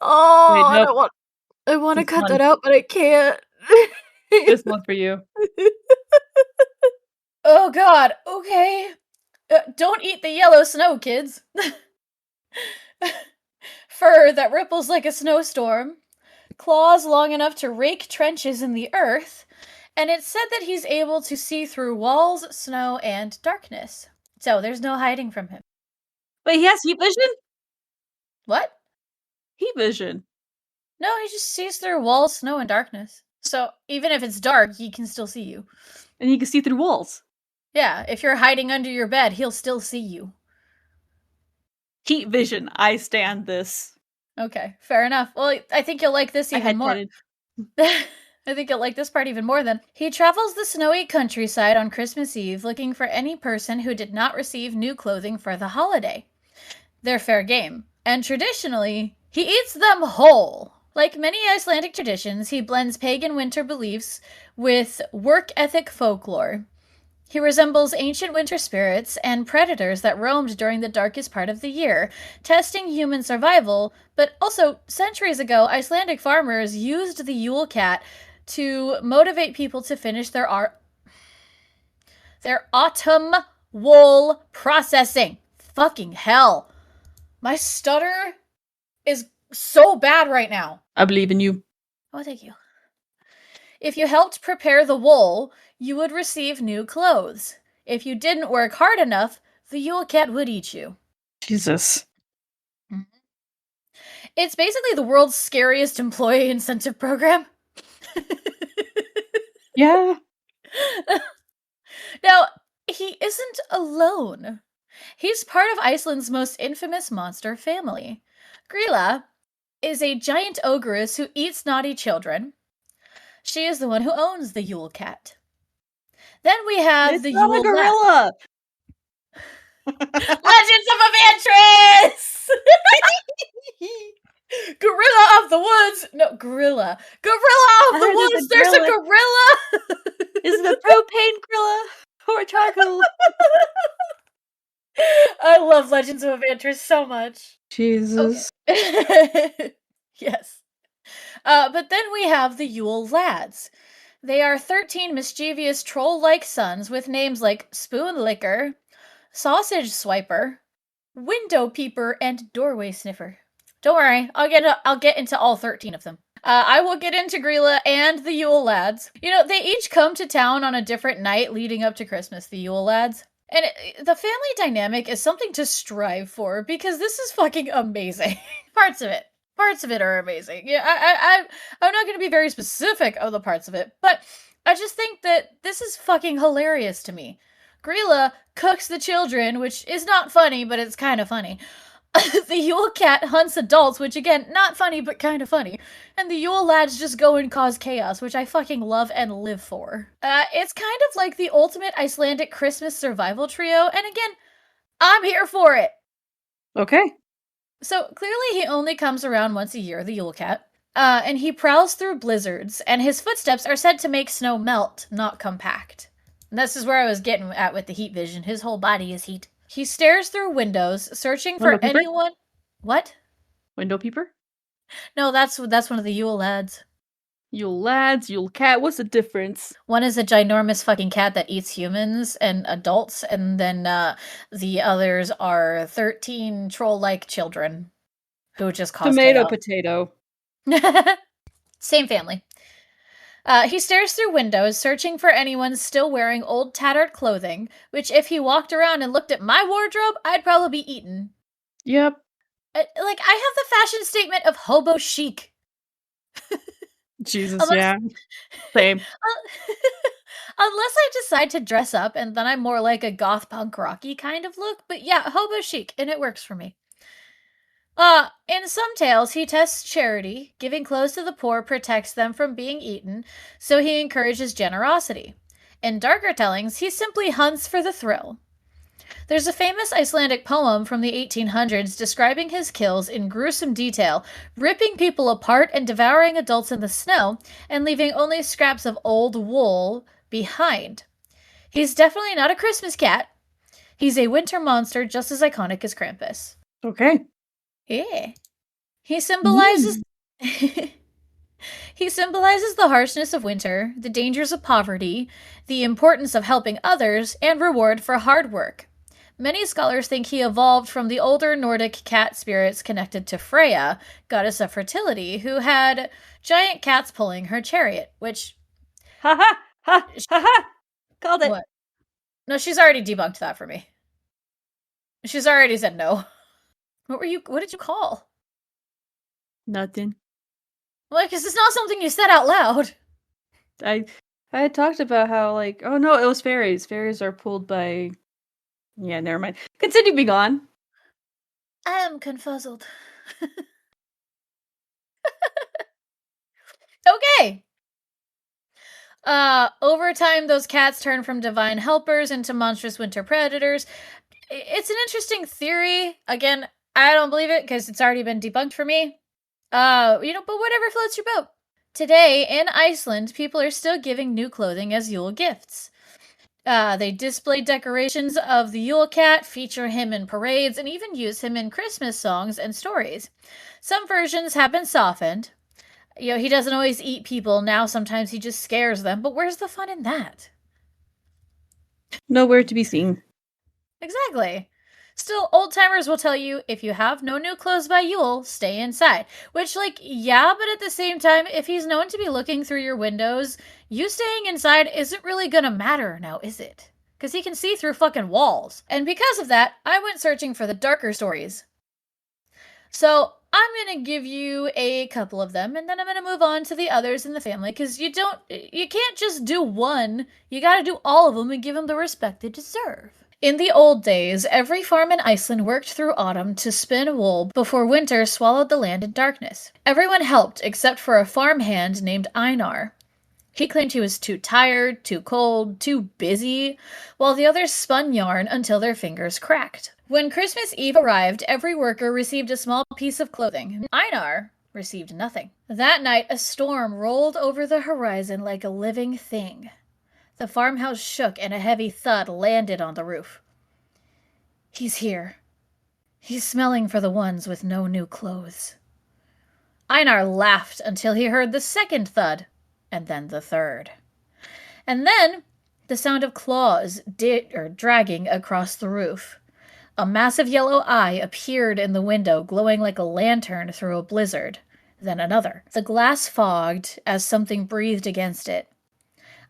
Oh, wait, nope. I want to cut that out, but I can't. This one for you. Oh god, okay. Don't eat the yellow snow, kids. Fur that ripples like a snowstorm. Claws long enough to rake trenches in the earth. And it's said that he's able to see through walls, snow, and darkness. So there's no hiding from him. Wait, he has heat vision? What? Heat vision. No, he just sees through walls, snow, and darkness. So even if it's dark, he can still see you. And he can see through walls. Yeah, if you're hiding under your bed, he'll still see you. Heat vision. I stand this. Okay, fair enough. Well, I think you'll like this even more. I think you'll like this part even more then. He travels the snowy countryside on Christmas Eve looking for any person who did not receive new clothing for the holiday. They're fair game. And traditionally, he eats them whole. Like many Icelandic traditions, he blends pagan winter beliefs with work ethic folklore. He resembles ancient winter spirits and predators that roamed during the darkest part of the year, testing human survival, but also, centuries ago, Icelandic farmers used the Yule Cat to motivate people to finish their autumn wool processing. Fucking hell. My stutter is so bad right now. I believe in you. Oh, thank you. If you helped prepare the wool, you would receive new clothes. If you didn't work hard enough, the Yule Cat would eat you. Jesus. It's basically the world's scariest employee incentive program. Yeah. Now, he isn't alone. He's part of Iceland's most infamous monster family. Grilla is a giant ogress who eats naughty children. She is the one who owns the Yule Cat. Then we have It's the not a Yule gorilla. Legends of Evantris! Gorilla of the woods! No, gorilla. Gorilla of the woods! There's a gorilla! Is it a propane gorilla or charcoal? I love Legends of Evantris so much. Jesus. Okay. Yes. But then we have the Yule Lads. They are 13 mischievous troll-like sons with names like Spoon Licker, Sausage Swiper, Window Peeper, and Doorway Sniffer. Don't worry, I'll get into all 13 of them. I will get into Grilla and the Yule Lads. You know, they each come to town on a different night leading up to Christmas, the Yule Lads. And the family dynamic is something to strive for because this is fucking amazing. Parts of it are amazing. Yeah, I'm not going to be very specific of the parts of it, but I just think that this is fucking hilarious to me. Grilla cooks the children, which is not funny, but it's kind of funny. The Yule Cat hunts adults, which again, not funny, but kind of funny. And the Yule Lads just go and cause chaos, which I fucking love and live for. It's kind of like the ultimate Icelandic Christmas survival trio, and again, I'm here for it. Okay. So clearly he only comes around once a year, the Yule Cat. And he prowls through blizzards, and his footsteps are said to make snow melt, not compact. And this is where I was getting at with the heat vision. His whole body is heat. He stares through windows, searching for anyone. What? Window peeper? No, that's one of the Yule Lads. Yule Lads, Yule Cat. What's the difference? One is a ginormous fucking cat that eats humans and adults, and then the others are 13 troll-like children who just cause Tomato, chaos. potato. Same family. He stares through windows, searching for anyone still wearing old tattered clothing, which if he walked around and looked at my wardrobe, I'd probably be eaten. Yep. I have the fashion statement of hobo chic. Jesus, yeah. Same. Unless I decide to dress up, and then I'm more like a goth punk rocky kind of look, but yeah, hobo chic, and it works for me. In some tales, he tests charity. Giving clothes to the poor protects them from being eaten, so he encourages generosity. In darker tellings, he simply hunts for the thrill. There's a famous Icelandic poem from the 1800s describing his kills in gruesome detail, ripping people apart and devouring adults in the snow, and leaving only scraps of old wool behind. He's definitely not a Christmas cat. He's a winter monster just as iconic as Krampus. Okay. Yeah. He symbolizes He symbolizes the harshness of winter, the dangers of poverty, the importance of helping others, and reward for hard work. Many scholars think he evolved from the older Nordic cat spirits connected to Freya, goddess of fertility, who had giant cats pulling her chariot, which... Ha ha! Ha ha! Called it. What? No, she's already debunked that for me. She's already said no. What did you call? Nothing. Like, is this not something you said out loud? I had talked about how, like, oh no, it was fairies. Fairies are pulled by... Yeah, never mind. Continue, be gone. I am confuzzled. Okay. Over time, those cats turn from divine helpers into monstrous winter predators. It's an interesting theory. Again, I don't believe it because it's already been debunked for me. But whatever floats your boat. Today, in Iceland, people are still giving new clothing as Yule gifts. They display decorations of the Yule Cat, feature him in parades, and even use him in Christmas songs and stories. Some versions have been softened. He doesn't always eat people. Now sometimes he just scares them. But where's the fun in that? Nowhere to be seen. Exactly. Still, old timers will tell you if you have no new clothes by Yule, stay inside. Which, yeah, but at the same time, if he's known to be looking through your windows, you staying inside isn't really gonna matter now, is it? Because he can see through fucking walls. And because of that, I went searching for the darker stories. So, I'm gonna give you a couple of them, and then I'm gonna move on to the others in the family, because you can't just do one. You gotta do all of them and give them the respect they deserve. In the old days, every farm in Iceland worked through autumn to spin wool before winter swallowed the land in darkness. Everyone helped except for a farmhand named Einar. He claimed he was too tired, too cold, too busy, while the others spun yarn until their fingers cracked. When Christmas Eve arrived, every worker received a small piece of clothing. Einar received nothing. That night, a storm rolled over the horizon like a living thing. The farmhouse shook and a heavy thud landed on the roof. He's here. He's smelling for the ones with no new clothes. Einar laughed until he heard the second thud, and then the third. And then the sound of claws dragging across the roof. A massive yellow eye appeared in the window, glowing like a lantern through a blizzard. Then another. The glass fogged as something breathed against it.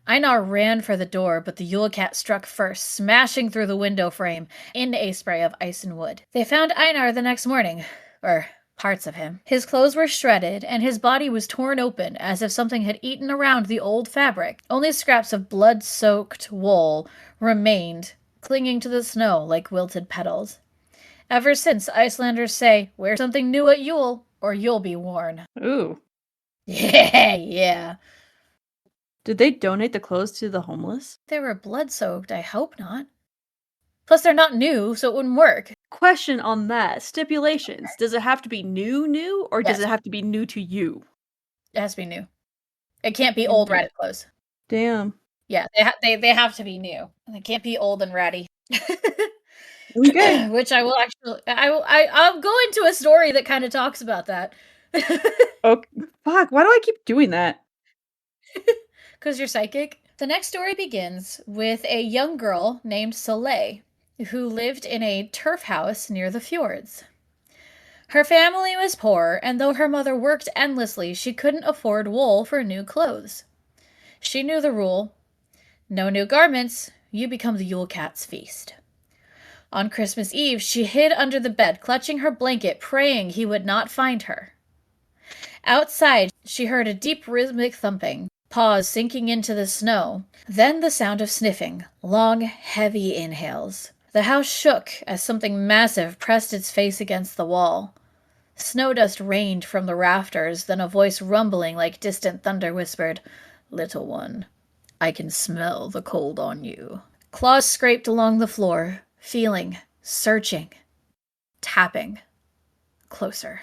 Einar ran for the door, but the Yule Cat struck first, smashing through the window frame into a spray of ice and wood. They found Einar the next morning, or parts of him. His clothes were shredded, and his body was torn open as if something had eaten around the old fabric. Only scraps of blood-soaked wool remained, clinging to the snow like wilted petals. Ever since, Icelanders say, wear something new at Yule, or you'll be worn. Ooh. Yeah. Did they donate the clothes to the homeless? They were blood-soaked, I hope not. Plus, they're not new, so it wouldn't work. Question on that. Stipulations. Does it have to be new, or does it have to be new to you? It has to be new. It can't be old, ratty clothes. Damn. Yeah, they have to be new. They can't be old and ratty. Okay. Which I will actually... I'll go into a story that kind of talks about that. Okay. Fuck, why do I keep doing that? Because you're psychic. The next story begins with a young girl named Soleil, who lived in a turf house near the fjords. Her family was poor, and though her mother worked endlessly, she couldn't afford wool for new clothes. She knew the rule: no new garments, you become the Yule Cat's feast. On Christmas Eve, she hid under the bed, clutching her blanket, praying he would not find her. Outside, she heard a deep rhythmic thumping, paws sinking into the snow, then the sound of sniffing, long, heavy inhales. The house shook as something massive pressed its face against the wall. Snow dust rained from the rafters, then a voice rumbling like distant thunder whispered, "Little one, I can smell the cold on you." Claws scraped along the floor, feeling, searching, tapping. Closer.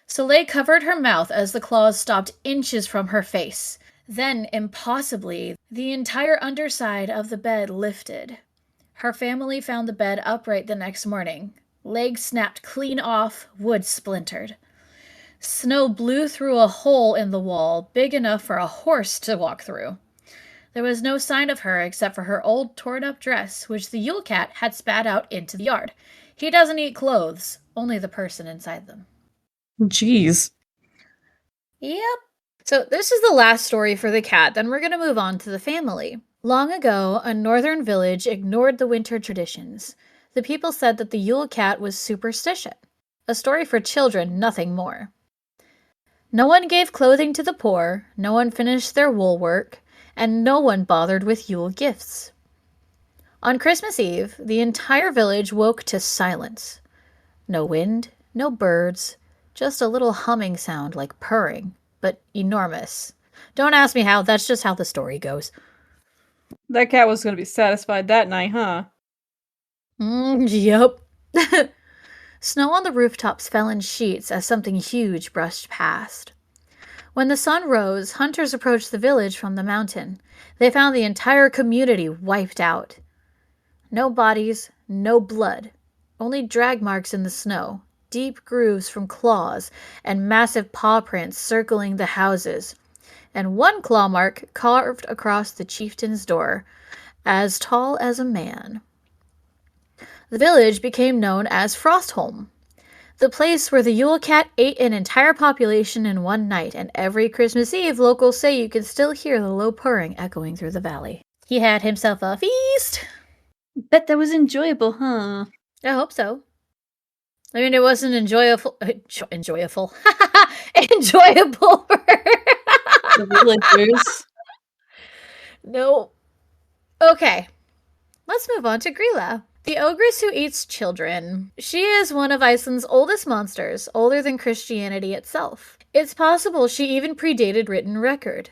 Soleil covered her mouth as the claws stopped inches from her face. Then, impossibly, the entire underside of the bed lifted. Her family found the bed upright the next morning. Legs snapped clean off, wood splintered. Snow blew through a hole in the wall, big enough for a horse to walk through. There was no sign of her except for her old torn-up dress, which the Yule Cat had spat out into the yard. He doesn't eat clothes, only the person inside them. Jeez. Yep. So this is the last story for the cat, then we're going to move on to the family. Long ago, a northern village ignored the winter traditions. The people said that the Yule Cat was superstition. A story for children, nothing more. No one gave clothing to the poor, no one finished their wool work, and no one bothered with Yule gifts. On Christmas Eve, the entire village woke to silence. No wind, no birds, just a little humming sound like purring, but enormous. Don't ask me how, that's just how the story goes. That cat was going to be satisfied that night, huh? Yup. Snow on the rooftops fell in sheets as something huge brushed past. When the sun rose, hunters approached the village from the mountain. They found the entire community wiped out. No bodies, no blood, only drag marks in the snow, deep grooves from claws, and massive paw prints circling the houses, and one claw mark carved across the chieftain's door, as tall as a man. The village became known as Frostholm, the place where the Yule Cat ate an entire population in one night, and every Christmas Eve, locals say you can still hear the low purring echoing through the valley. He had himself a feast. Bet that was enjoyable, huh? I hope so. I mean, it wasn't enjoyable. Enjoyable. Enjoyable for The villagers. No. Okay. Let's move on to Grilla, the ogress who eats children. She is one of Iceland's oldest monsters, older than Christianity itself. It's possible she even predated written record.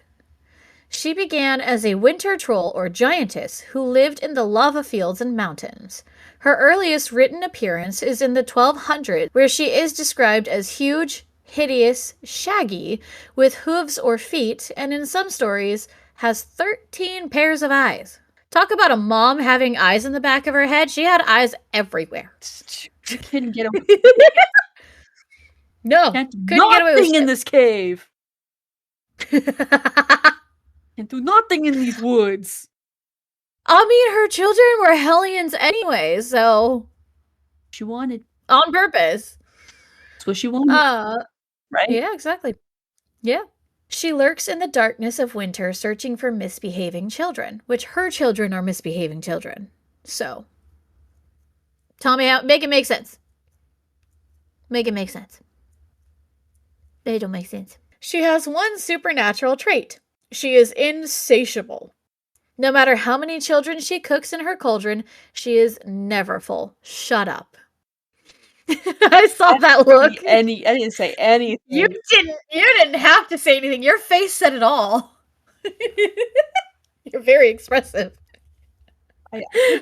She began as a winter troll or giantess who lived in the lava fields and mountains. Her earliest written appearance is in the 1200s, where she is described as huge, hideous, shaggy, with hooves or feet, and in some stories has 13 pairs of eyes. Talk about a mom having eyes in the back of her head. She had eyes everywhere. You couldn't get away. No, Can't do couldn't get away with nothing in this cave. Can't do nothing in these woods. I mean, her children were hellions anyway, so She wanted. on purpose. That's what she wanted. Right? Yeah, exactly. Yeah. She lurks in the darkness of winter searching for misbehaving children, which her children are misbehaving children. So, tell me how, make it make sense. Make it make sense. They don't make sense. She has one supernatural trait. She is insatiable. No matter how many children she cooks in her cauldron, she is never full. Shut up. I saw that look. I didn't say anything. You didn't have to say anything. Your face said it all. You're very expressive.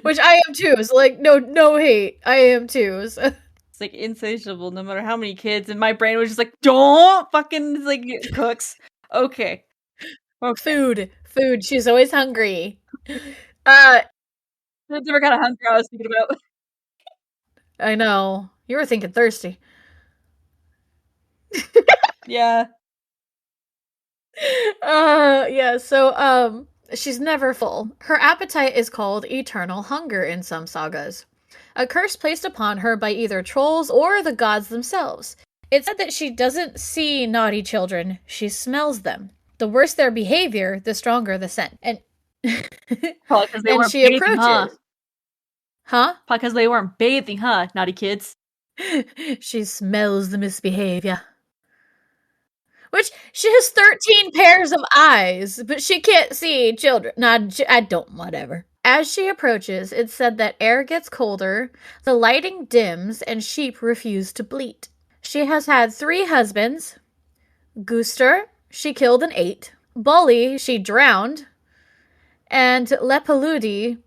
Which I am too. It's like, no hate. I am too. So. It's like insatiable no matter how many kids, and my brain was just like, don't fucking like cooks. Okay. Food. She's always hungry. That's never kind of hungry I was thinking about. I know. You were thinking thirsty. Yeah. Yeah, so, she's never full. Her appetite is called eternal hunger in some sagas. A curse placed upon her by either trolls or the gods themselves. It's said that she doesn't see naughty children, she smells them. The worse their behavior, the stronger the scent. And, Probably because they weren't she bathing, approaches. Huh? Probably because they weren't bathing, huh? Naughty kids. She smells the misbehavior. Which, she has 13 pairs of eyes, but she can't see children. Whatever. As she approaches, it's said that air gets colder, the lighting dims, and sheep refuse to bleat. She has had 3 husbands. Guster, she killed and ate. Bully, she drowned. And Lepaludi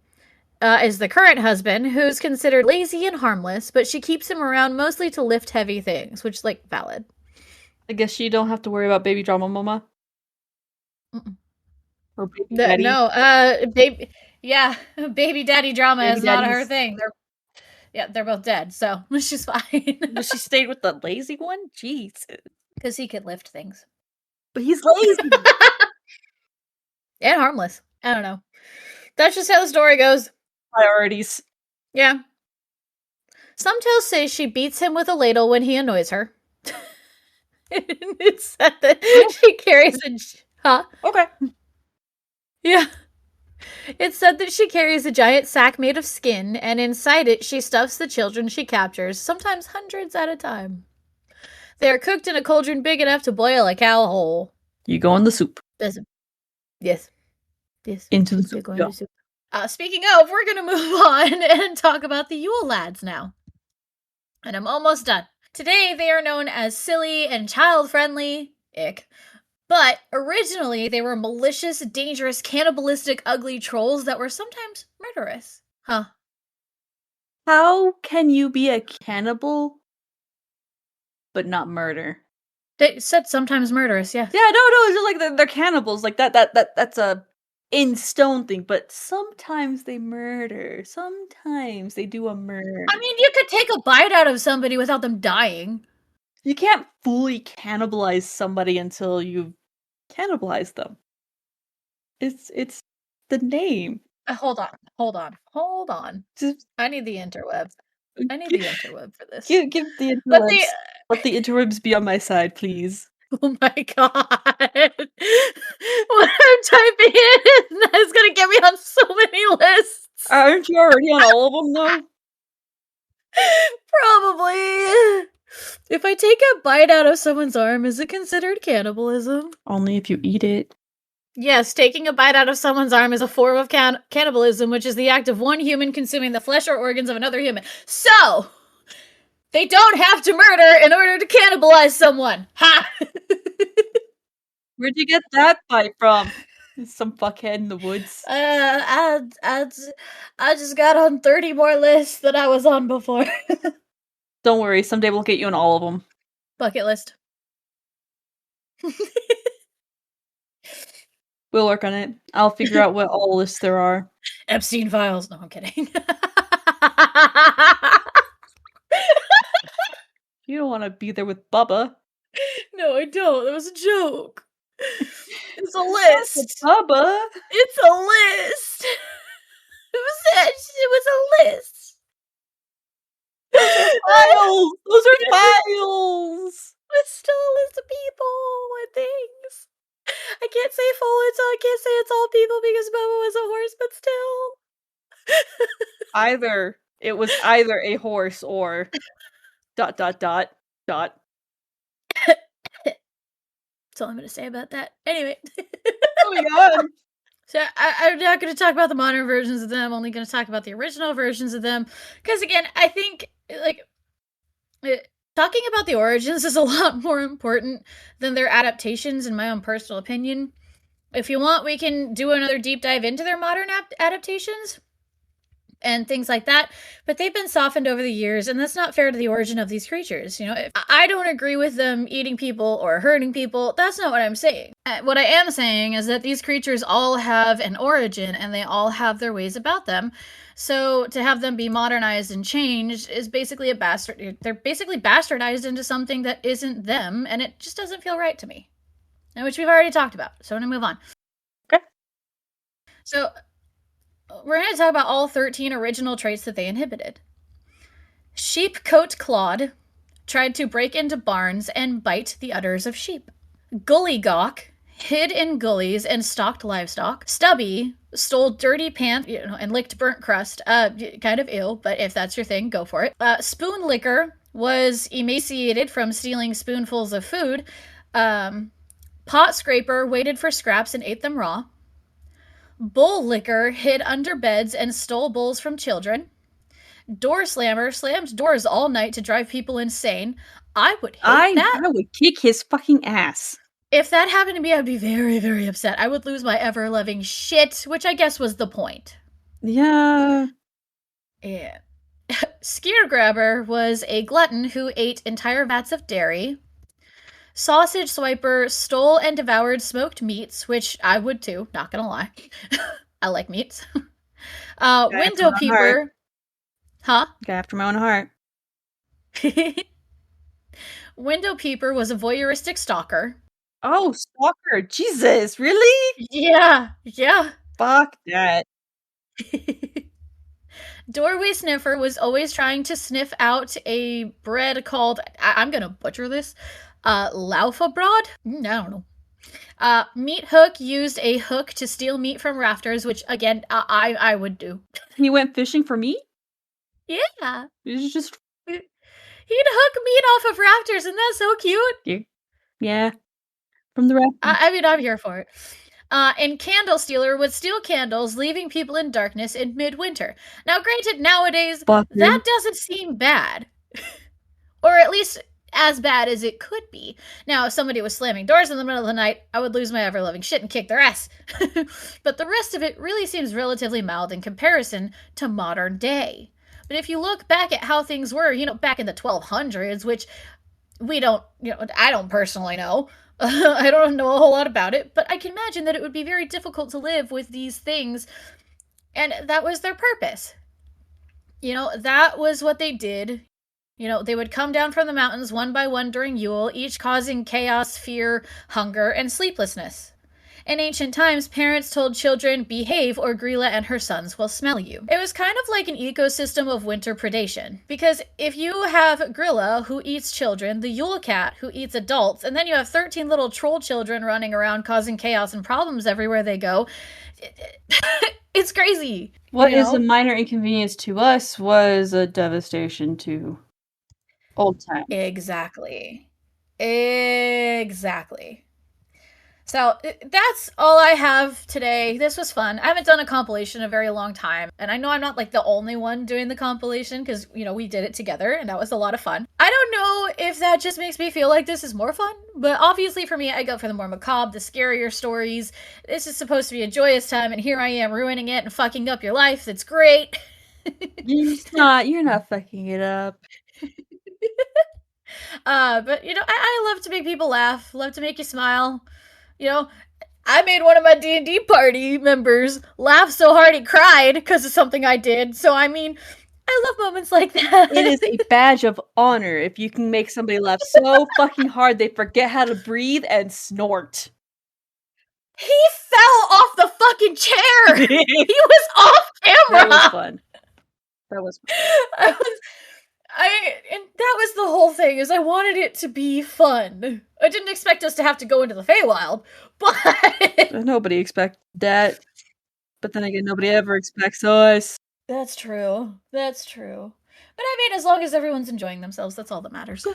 is the current husband, who's considered lazy and harmless, but she keeps him around mostly to lift heavy things, which is, like, valid. I guess you don't have to worry about baby drama, mama. Or baby daddy. No, baby daddy drama is not her thing. They're both dead, so she's fine. But she stayed with the lazy one? Jeez. Because he could lift things. But he's lazy. And harmless. I don't know. That's just how the story goes. Priorities. Yeah. Some tales say she beats him with a ladle when he annoys her. It's said that she carries a... Huh? Okay. Yeah. It's said that she carries a giant sack made of skin, and inside it she stuffs the children she captures, sometimes hundreds at a time. They are cooked in a cauldron big enough to boil a cow whole. You go in the soup. Yes. Into the soup. Yeah. Soup. Speaking of, we're going to move on and talk about the Yule Lads now. And I'm almost done. Today, they are known as silly and child-friendly. Ick. But originally, they were malicious, dangerous, cannibalistic, ugly trolls that were sometimes murderous. Huh. How can you be a cannibal but not murder? They said sometimes murderous, yes. Yeah, no, it's just like they're cannibals. Like that's a in stone thing. But sometimes they murder. Sometimes they do a murder. I mean, you could take a bite out of somebody without them dying. You can't fully cannibalize somebody until you've cannibalized them. It's the name. Hold on. Just I need the interweb. I need the interweb for this. give the But the interwebs. Let the interwebs be on my side, please. oh my god. What I'm typing in is gonna get me on so many lists. Aren't you already on all of them though? Probably. If I take a bite out of someone's arm, is it considered cannibalism? Only if you eat it. Yes, taking a bite out of someone's arm is a form of cannibalism, which is the act of one human consuming the flesh or organs of another human. So, they don't have to murder in order to cannibalize someone. Ha! Where'd you get that bite from? Some fuckhead in the woods. I just got on 30 more lists than I was on before. Don't worry, someday we'll get you on all of them. Bucket list. We'll work on it. I'll figure out what all lists there are. Epstein files. No, I'm kidding. You don't want to be there with Bubba. No, I don't. That was a joke. It's a list. Bubba. It's a list. It was a list. Files. Those are files. It's still a list of people and things. I can't say I can't say it's all people because Bubba was a horse, but still. It was either a horse or ... That's all I'm going to say about that. Anyway. Oh my god. So I'm not going to talk about the modern versions of them. I'm only going to talk about the original versions of them. Because again, I think talking about the origins is a lot more important than their adaptations, in my own personal opinion. If you want, we can do another deep dive into their modern adaptations and things like that, but they've been softened over the years, and that's not fair to the origin of these creatures. You know, if I don't agree with them eating people or hurting people. That's not what I'm saying. What I am saying is that these creatures all have an origin, and they all have their ways about them. So to have them be modernized and changed is basically a bastard. They're basically bastardized into something that isn't them, and it just doesn't feel right to me. Which we've already talked about. So I'm gonna move on. Okay. So we're going to talk about all 13 original traits that they inhibited. Sheepcoat Clawed tried to break into barns and bite the udders of sheep. Gullygawk hid in gullies and stalked livestock. Stubby stole dirty pants, and licked burnt crust. Kind of ill, but if that's your thing, go for it. Spoon Licker was emaciated from stealing spoonfuls of food. Pot Scraper waited for scraps and ate them raw. Bull Licker hid under beds and stole bowls from children. Door Slammer slammed doors all night to drive people insane. I would hate that. I would kick his fucking ass. If that happened to me, I'd be very, very upset. I would lose my ever-loving shit, which I guess was the point. Yeah. Yeah. Skeer Grabber was a glutton who ate entire vats of dairy. Sausage Swiper stole and devoured smoked meats, which I would too, not gonna lie. I like meats. Window Peeper. Huh? Got after my own heart. Window Peeper was a voyeuristic stalker. Oh, stalker. Jesus, really? Yeah. Fuck that. Doorway Sniffer was always trying to sniff out a bread called, I'm gonna butcher this, Laufa Broad? I don't know. Meat Hook used a hook to steal meat from rafters, which, again, I would do. He went fishing for meat? Yeah. He'd hook meat off of rafters, isn't that so cute? Yeah. From the rafters. I mean, I'm here for it. And Candle Stealer would steal candles, leaving people in darkness in midwinter. Now, granted, nowadays, that doesn't seem bad. Or at least as bad as it could be. Now, if somebody was slamming doors in the middle of the night, I would lose my ever-loving shit and kick their ass. But the rest of it really seems relatively mild in comparison to modern day. But if you look back at how things were, back in the 1200s, which we don't, I don't personally know. I don't know a whole lot about it, but I can imagine that it would be very difficult to live with these things, and that was their purpose. That was what they did. They would come down from the mountains one by one during Yule, each causing chaos, fear, hunger, and sleeplessness. In ancient times, parents told children, behave or Grilla and her sons will smell you. It was kind of like an ecosystem of winter predation. Because if you have Grilla, who eats children, the Yule Cat, who eats adults, and then you have 13 little troll children running around causing chaos and problems everywhere they go, it's crazy. What is a minor inconvenience to us was a devastation to old times. Exactly. So that's all I have today. This was fun. I haven't done a compilation in a very long time. And I know I'm not like the only one doing the compilation because, we did it together and that was a lot of fun. I don't know if that just makes me feel like this is more fun, but obviously for me, I go for the more macabre, the scarier stories. This is supposed to be a joyous time and here I am ruining it and fucking up your life. That's great. You're not fucking it up. But I love to make people laugh, love to make you smile. I made one of my D&D party members laugh so hard he cried because of something I did. So, I love moments like that. It is a badge of honor if you can make somebody laugh so fucking hard they forget how to breathe and snort. He fell off the fucking chair! He was off camera! That was fun. And that was the whole thing, is I wanted it to be fun. I didn't expect us to have to go into the Feywild, but... Nobody expected that. But then again, nobody ever expects us. That's true. But as long as everyone's enjoying themselves, that's all that matters.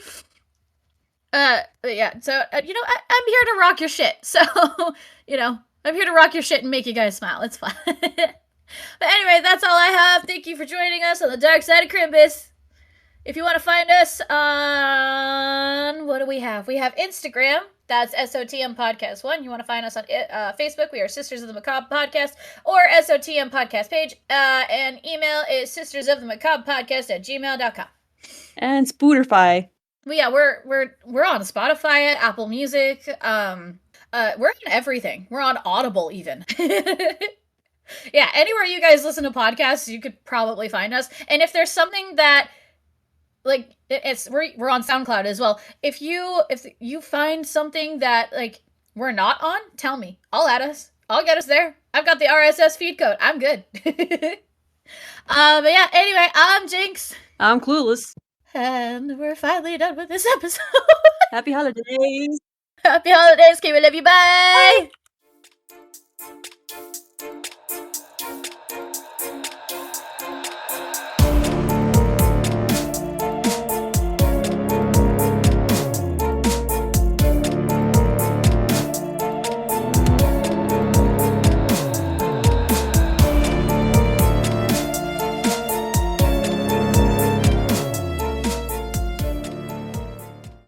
But yeah, so, I'm here to rock your shit. So, I'm here to rock your shit and make you guys smile. It's fun. But anyway, that's all I have. Thank you for joining us on the Dark Side of Crimbus. If you want to find us on, what do we have? We have Instagram. That's SOTM Podcast 1. You want to find us on Facebook. We are Sisters of the Macabre Podcast or SOTM Podcast page. And email is sistersofthemacabrepodcast@gmail.com. And Spotify. Well, yeah, we're on Spotify, Apple Music. We're on everything. We're on Audible even. Yeah, anywhere you guys listen to podcasts, you could probably find us. And if there's something that, like, we're on SoundCloud as well. If you find something that, like, we're not on, tell me. I'll add us. I'll get us there. I've got the RSS feed code. I'm good. But yeah, anyway, I'm Jinx. I'm Clueless. And we're finally done with this episode. Happy holidays. Happy holidays, Kim. We love you. Bye. Bye.